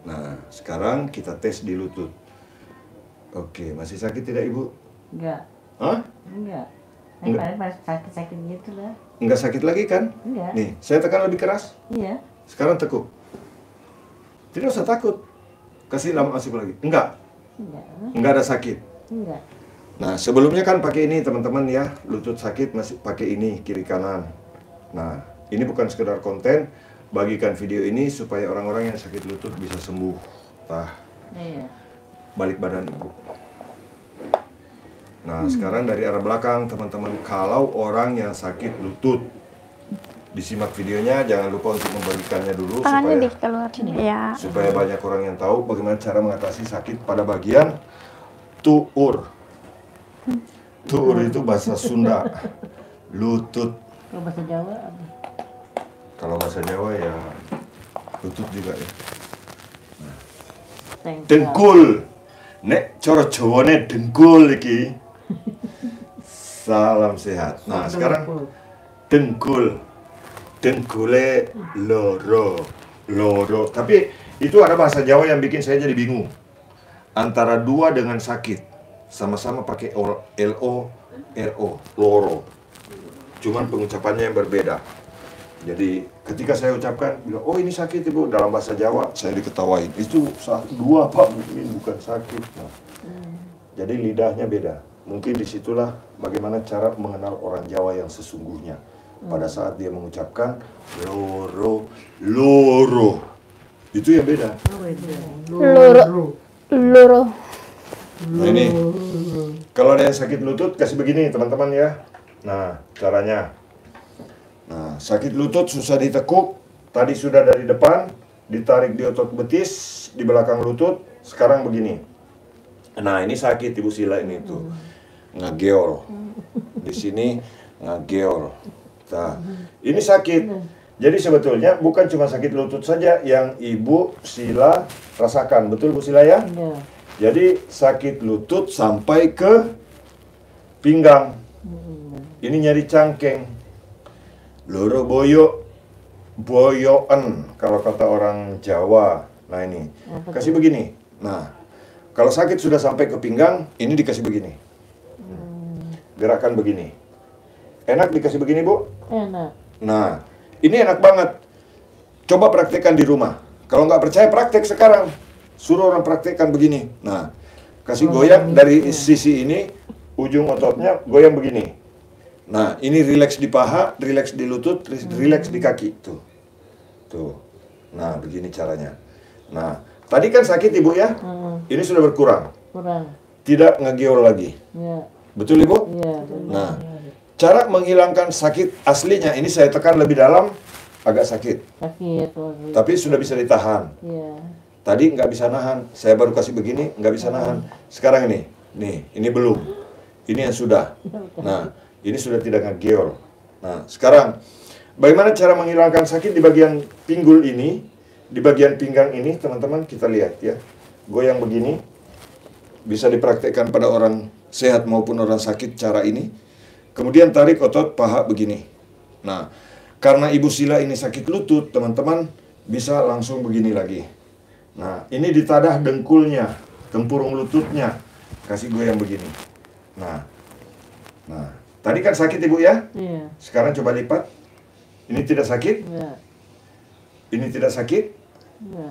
Nah, sekarang kita tes di lutut. Oke, masih sakit tidak Ibu? Enggak. Hah? Enggak. Enggak. Sakit-sakit gitu lah. Enggak sakit lagi kan? Enggak. Nih, saya tekan lebih keras. Iya. Sekarang tekuk. Tidak usah takut. Kasih lama asip lagi. Enggak. Enggak ada sakit. Enggak. Nah, sebelumnya kan pakai ini teman-teman ya. Lutut sakit masih pakai ini kiri kanan. Nah, ini bukan sekedar konten. Bagikan video ini supaya orang-orang yang sakit lutut bisa sembuh. Iya. Balik badan Ibu. Nah, sekarang dari arah belakang, teman-teman. Kalau orang yang sakit lutut, disimak videonya, jangan lupa untuk membagikannya dulu Tangannya supaya dikeluarin. Ya. supaya banyak orang yang tahu bagaimana cara mengatasi sakit pada bagian tuur. Tuur itu bahasa Sunda, lutut. Kalau bahasa Jawa apa? Kalau bahasa Jawa ya lutut juga ya. Tengkol. Dengkul. Nek coro Jawane dengkul iki. Salam sehat. Nah, sekarang dengkul. Dengkule loro. Loro. Tapi itu ada bahasa Jawa yang bikin saya jadi bingung. Antara dua dengan sakit. Sama-sama pakai LO, loro. Cuman pengucapannya yang berbeda. Jadi ketika saya ucapkan, bilang, oh ini sakit ibu, dalam bahasa Jawa, saya diketawain. Itu dua Pak Mukmin, bukan sakit. Nah, jadi lidahnya beda. Mungkin disitulah bagaimana cara mengenal orang Jawa yang sesungguhnya. Pada saat dia mengucapkan loro, loro. Itu yang beda. Loro. Loro. Nah ini, kalau ada yang sakit lutut, kasih begini teman-teman ya. Nah, caranya. Nah, sakit lutut susah ditekuk. Tadi sudah dari depan, ditarik di otot betis, di belakang lutut. Sekarang begini. Nah, ini sakit Ibu Sila ini tuh. Ngageol. Di sini ngageol. Nah, ini sakit. Jadi sebetulnya bukan cuma sakit lutut saja yang Ibu Sila rasakan. Betul Bu Sila ya? Iya. Jadi sakit lutut sampai ke pinggang. Ini nyari cangkeng. Loro boyo, boyoan kalau kata orang Jawa. Nah ini, kasih begini. Nah, kalau sakit sudah sampai ke pinggang, ini dikasih begini. Gerakan begini. Enak dikasih begini, Bu? Enak. Nah, ini enak banget. Coba praktekkan di rumah. Kalau nggak percaya, praktek sekarang. Suruh orang praktekkan begini. Nah, kasih goyang dari sisi ini, ujung ototnya goyang begini. Nah, ini rileks di paha, rileks di lutut, rileks di kaki. Tuh. Tuh. Nah, begini caranya. Nah, tadi kan sakit Ibu ya? Ini sudah berkurang. Kurang. Tidak ngegeol lagi. Iya. Betul Ibu? Iya. Nah, cara menghilangkan sakit aslinya, ini saya tekan lebih dalam, agak sakit. Sakit. Tapi sudah bisa ditahan. Iya. Tadi nggak bisa nahan. Saya baru kasih begini, nggak bisa nahan. Sekarang ini. Nih, ini belum. Ini yang sudah. Nah, ini sudah tidak ngegeol. Nah, sekarang bagaimana cara menghilangkan sakit di bagian pinggul ini, di bagian pinggang ini, teman-teman kita lihat ya. Goyang begini, bisa dipraktekkan pada orang sehat maupun orang sakit cara ini. Kemudian tarik otot paha begini. Nah, karena Ibu Sila ini sakit lutut, teman-teman bisa langsung begini lagi. Nah, ini ditadah dengkulnya, tempurung lututnya, kasih goyang begini. Nah, tadi kan sakit Ibu ya? Iya. Sekarang coba lipat. Ini tidak sakit? Iya. Ini tidak sakit? Iya.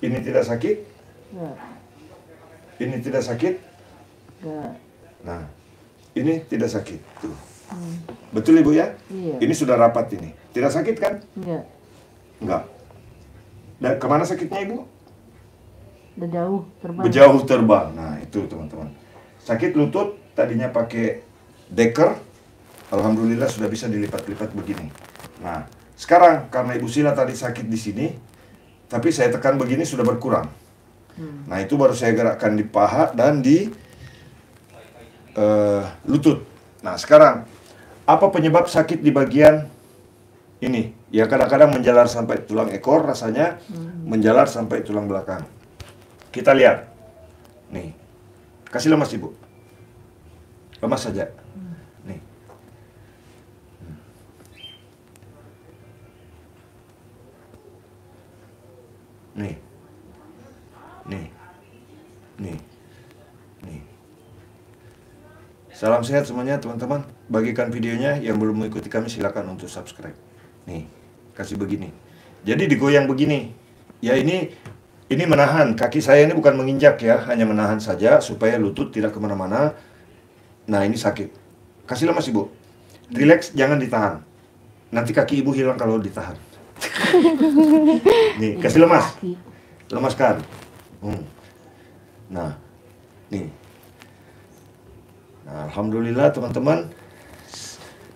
Ini tidak sakit? Iya. Ini tidak sakit? Iya. Nah, ini tidak sakit. Tuh. Betul Ibu ya? Iya. Ini sudah rapat ini. Tidak sakit kan? Iya. Enggak. Dan kemana sakitnya Ibu? Udah jauh terbang. Berjauh terbang. Nah, itu teman-teman. Sakit lutut tadinya pakai deker, alhamdulillah sudah bisa dilipat-lipat begini. Nah, sekarang karena Ibu Sila tadi sakit di sini, tapi saya tekan begini sudah berkurang. Nah, itu baru saya gerakkan di paha dan di lutut. Nah, sekarang apa penyebab sakit di bagian ini? Ya kadang-kadang menjalar sampai tulang ekor rasanya, menjalar sampai tulang belakang. Kita lihat. Nih. Kasih lemas Ibu. Lemas saja. Nih. Nih. Nih. Nih. Nih. Salam sehat semuanya teman-teman. Bagikan videonya, yang belum mengikuti kami silakan untuk subscribe. Nih, kasih begini. Jadi digoyang begini. Ya ini menahan. Kaki saya ini bukan menginjak ya, hanya menahan saja supaya lutut tidak kemana-mana. Nah ini sakit. Kasih lemas Ibu. Relax, jangan ditahan. Nanti kaki Ibu hilang kalau ditahan. Nih, kasih lemas. Lemaskan. Nah, nih. Nah, alhamdulillah teman-teman,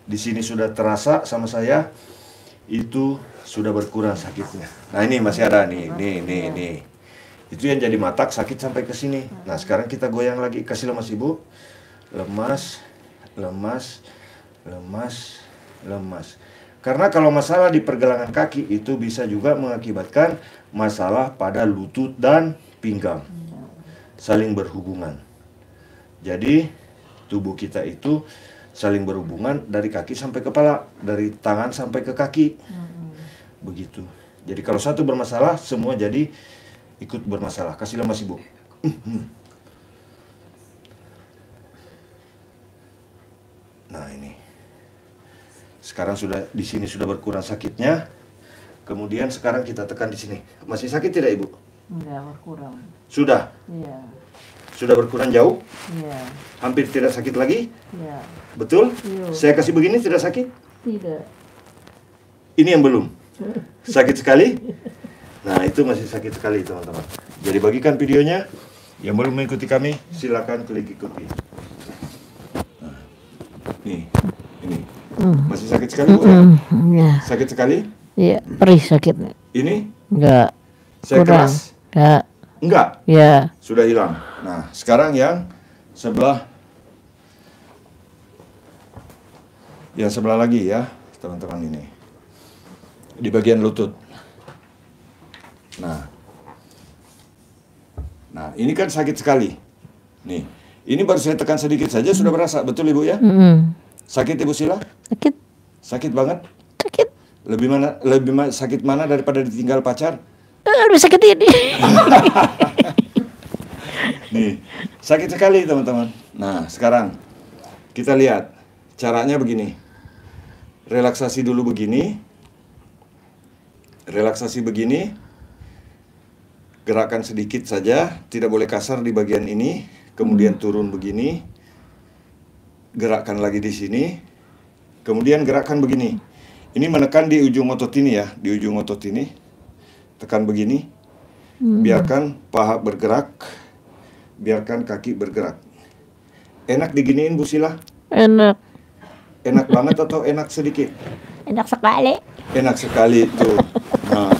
di sini sudah terasa sama saya, itu sudah berkurang sakitnya. Nah ini masih ada nih. Itu yang jadi matak sakit sampai ke sini. Nah sekarang kita goyang lagi, kasih lemas ibu. Lemas. Karena kalau masalah di pergelangan kaki itu bisa juga mengakibatkan masalah pada lutut dan pinggang. Saling berhubungan. Jadi tubuh kita itu saling berhubungan dari kaki sampai kepala, dari tangan sampai ke kaki. Begitu. Jadi kalau satu bermasalah, semua jadi ikut bermasalah. Kasih lemas ibu. Nah ini. Sekarang sudah di sini sudah berkurang sakitnya. Kemudian sekarang kita tekan di sini. Masih sakit tidak ibu? Enggak, berkurang. Sudah. Iya. Sudah berkurang jauh? Iya. Hampir tidak sakit lagi? Iya. Betul? Iya. Saya kasih begini tidak sakit? Tidak. Ini yang belum. Sakit sekali? Nah itu masih sakit sekali teman-teman. Jadi bagikan videonya. Yang belum mengikuti kami silakan klik ikuti. Nah, nih, ini masih sakit sekali bu? Ya. Sakit sekali? Iya, perih sakitnya. Ini? Enggak. Saya Kurang. keras? Enggak. Enggak? Ya. Sudah hilang. Nah sekarang yang sebelah lagi ya teman-teman ini. Di bagian lutut. Nah ini kan sakit sekali. Nih, ini baru saya tekan sedikit saja sudah berasa, betul ibu ya? Sakit ibu Sila? Sakit. Sakit banget? Sakit. Lebih sakit mana daripada ditinggal pacar? Lebih sakit ini. Nih, sakit sekali teman-teman. Nah sekarang kita lihat caranya begini. Relaksasi dulu begini. Relaksasi begini. Gerakan sedikit saja, tidak boleh kasar di bagian ini, kemudian turun begini, gerakkan lagi di sini, kemudian gerakkan begini. Ini menekan di ujung otot ini ya, di ujung otot ini, tekan begini, biarkan paha bergerak, biarkan kaki bergerak. Enak diginiin Bu Sila? Enak. Enak banget atau enak sedikit? Enak sekali. Enak sekali tuh. Nah,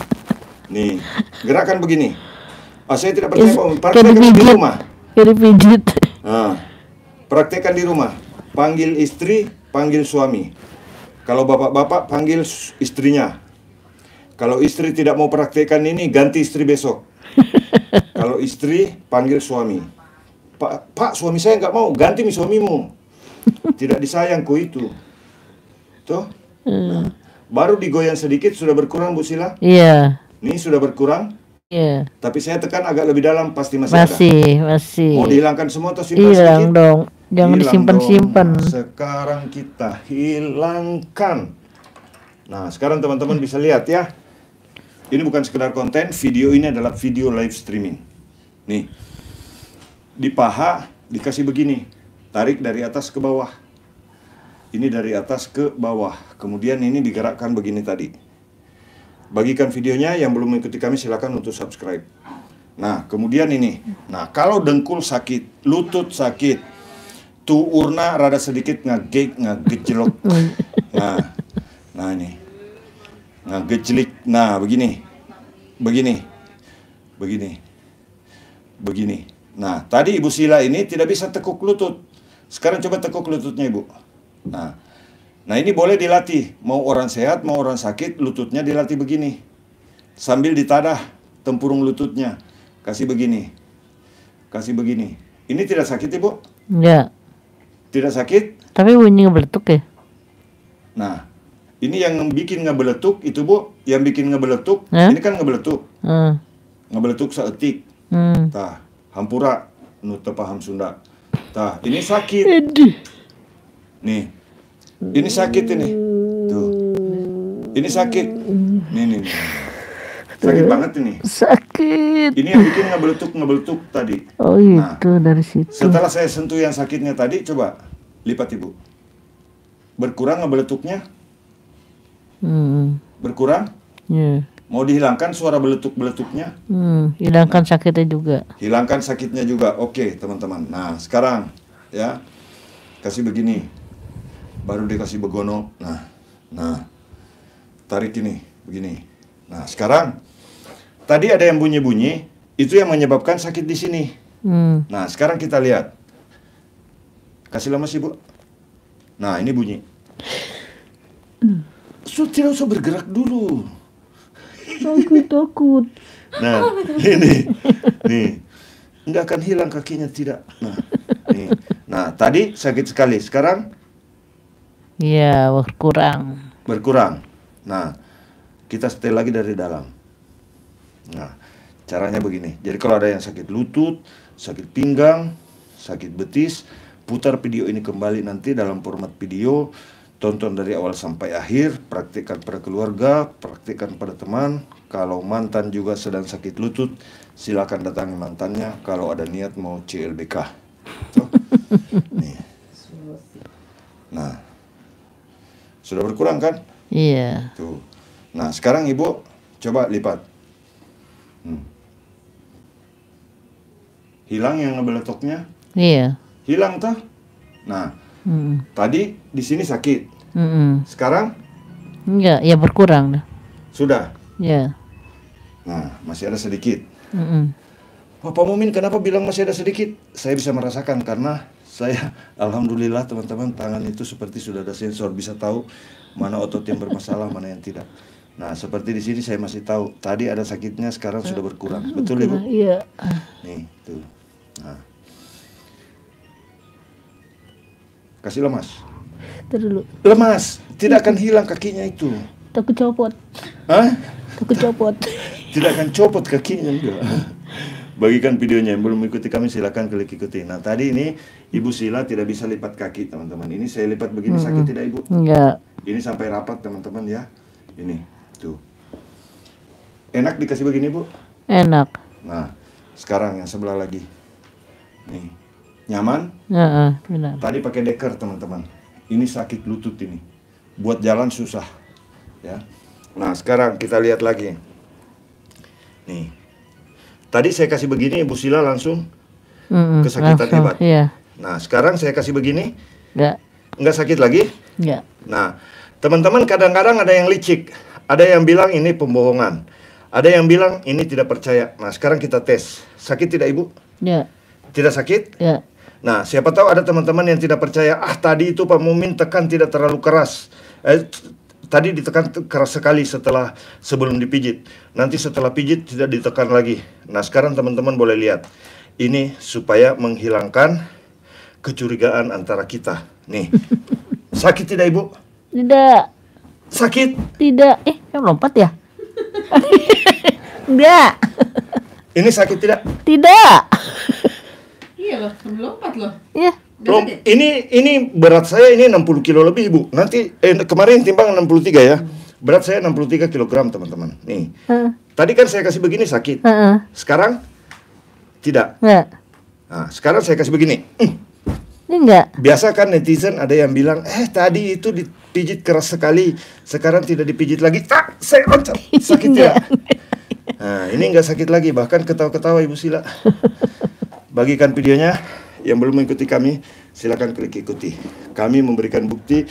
nih, gerakan begini. Saya tidak percaya, praktekkan di rumah. Kayak dipijit. Nah, praktekkan di rumah. Panggil istri, panggil suami. Kalau bapak-bapak, panggil istrinya. Kalau istri tidak mau praktekkan ini, ganti istri besok. Kalau istri, panggil suami. Pak, suami saya nggak mau, ganti suamimu. Tidak disayangku itu. Tuh. Nah, baru digoyang sedikit, sudah berkurang Bu Sila? Iya. Ini sudah berkurang? Iya. Tapi saya tekan agak lebih dalam, pasti masih ada. Masih. Mau dihilangkan semua atau simpan Hilang sedikit? dong. Jangan Hilang disimpan-simpan. dong. Sekarang kita hilangkan. Nah, sekarang teman-teman bisa lihat ya. Ini bukan sekedar konten, video ini adalah video live streaming. Nih. Di paha dikasih begini. Tarik dari atas ke bawah. Ini dari atas ke bawah. Kemudian ini digerakkan begini tadi. Bagikan videonya, yang belum mengikuti kami silakan untuk subscribe. Nah, kemudian ini. Nah, kalau dengkul sakit, lutut sakit, tuh urna rada sedikit ngagejlok. Nah ini. Ngagejlik. Nah, begini. Nah, tadi Ibu Sila ini tidak bisa tekuk lutut. Sekarang coba tekuk lututnya Ibu. Nah ini boleh dilatih, mau orang sehat, mau orang sakit, lututnya dilatih begini. Sambil ditadah tempurung lututnya, kasih begini. Ini tidak sakit Ibu? Enggak. Tidak sakit? Tapi bunyi ngebeletuk ya? Nah, ini yang bikin ngebeletuk itu Bu, yang bikin ngebeletuk, ini kan ngebeletuk. Ngebeletuk seetik. Tah, hampura, nu teu paham Sunda. Tah, ini sakit. Nih. Ini sakit ini. Tuh. Ini sakit. Nih. Sakit banget ini. Sakit. Ini yang bikin ngebeletuk tadi. Oh itu dari situ. Setelah saya sentuh yang sakitnya tadi, coba lipat Ibu. Berkurang ngebeletuknya? Berkurang? Iya. Mau dihilangkan suara beletuk-beletuknya? Hilangkan sakitnya juga. Hilangkan sakitnya juga. Oke, teman-teman. Nah, sekarang ya. kasih begini, baru dikasih begono. Nah, tarik ini, begini. Nah, sekarang tadi ada yang bunyi-bunyi, itu yang menyebabkan sakit di sini. Nah, sekarang kita lihat. Kasih lama sih, Bu. Nah, ini bunyi. Tidak usah bergerak dulu. Takut. Nah, ini. Nih. Nggak akan hilang kakinya, tidak. Nah, nih. Nah, tadi sakit sekali. Sekarang Iya, berkurang. Nah, kita setel lagi dari dalam. Nah, caranya begini. Jadi kalau ada yang sakit lutut, sakit pinggang, sakit betis, putar video ini kembali nanti dalam format video. Tonton dari awal sampai akhir, praktikkan pada keluarga, praktikkan pada teman. Kalau mantan juga sedang sakit lutut, silakan datangi mantannya kalau ada niat mau CLBK. Tuh. Nih. Nah, sudah berkurang kan? Iya. Tuh. Nah, sekarang Ibu coba lipat. Hilang yang ngebeletoknya? Iya. Hilang toh? Nah, tadi di sini sakit. Sekarang? Enggak, ya berkurang dah. Sudah. Ya. Nah, masih ada sedikit. Pak Mumin kenapa bilang masih ada sedikit? Saya bisa merasakan karena saya, alhamdulillah teman-teman, tangan itu seperti sudah ada sensor, bisa tahu mana otot yang bermasalah, mana yang tidak. Nah, seperti di sini saya masih tahu. Tadi ada sakitnya, sekarang sudah berkurang. Betul, Ibu? Iya. Nih, tuh. Nah. Kasih lemas. Dulu. Lemas, tidak akan hilang kakinya itu. Takut copot. Hah? Takut copot. Tidak akan copot kakinya juga. Bagikan videonya, yang belum mengikuti kami silakan klik ikuti. Nah, tadi ini Ibu Sila tidak bisa lipat kaki, teman-teman. Ini saya lipat begini, sakit tidak, Ibu? Enggak. Ini sampai rapat, teman-teman ya. Ini, tuh. Enak dikasih begini, Bu? Enak. Nah, sekarang yang sebelah lagi. Nih. Nyaman? Benar. Tadi pakai deker, teman-teman. Ini sakit lutut ini. Buat jalan susah. Ya. Nah, sekarang kita lihat lagi. Nih. Tadi saya kasih begini, Ibu Sila langsung kesakitan hebat. Iya. Nah, sekarang saya kasih begini. Enggak sakit lagi? Enggak. Nah, teman-teman kadang-kadang ada yang licik. Ada yang bilang ini pembohongan. Ada yang bilang ini tidak percaya. Nah, sekarang kita tes. Sakit tidak, Ibu? Ya. Tidak sakit? Ya. Nah, siapa tahu ada teman-teman yang tidak percaya. Tadi itu Pak Mumin tekan tidak terlalu keras. Tadi ditekan keras sekali sebelum dipijit. Nanti setelah pijit tidak ditekan lagi. Nah, sekarang teman-teman boleh lihat. Ini supaya menghilangkan kecurigaan antara kita. Nih. Sakit tidak, Ibu? Tidak. Sakit? Tidak. Lompat ya? Enggak. Ini sakit tidak? Tidak. Iya loh, lompat loh. Iya. Ini berat saya ini 60 kilo lebih, Ibu. Nanti kemarin timbang 63 ya. Berat saya 63 kilogram, teman-teman. Nih. Tadi kan saya kasih begini sakit. Sekarang tidak. Enggak. Nah, sekarang saya kasih begini. Ini enggak. Biasa kan netizen ada yang bilang, tadi itu dipijit keras sekali, sekarang tidak dipijit lagi. Saya loncat. Sakit tidak? Nah, ini enggak sakit lagi, bahkan ketawa-ketawa Ibu Sila. Bagikan videonya. Yang belum mengikuti kami, silakan klik ikuti. Kami memberikan bukti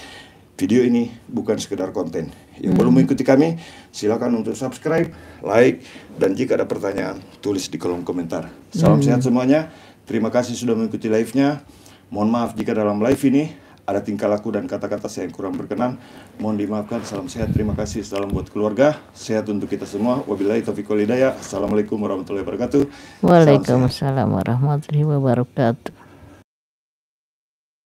video ini bukan sekedar konten. Yang belum mengikuti kami, silakan untuk subscribe, like, dan jika ada pertanyaan, tulis di kolom komentar. Salam sehat semuanya. Terima kasih sudah mengikuti live-nya. Mohon maaf jika dalam live ini ada tingkah laku dan kata-kata saya yang kurang berkenan. Mohon dimaafkan. Salam sehat. Terima kasih. Salam buat keluarga. Sehat untuk kita semua. Wabillahi taufiq wal hidayah. Assalamualaikum warahmatullahi wabarakatuh. Waalaikumsalam warahmatullahi wabarakatuh.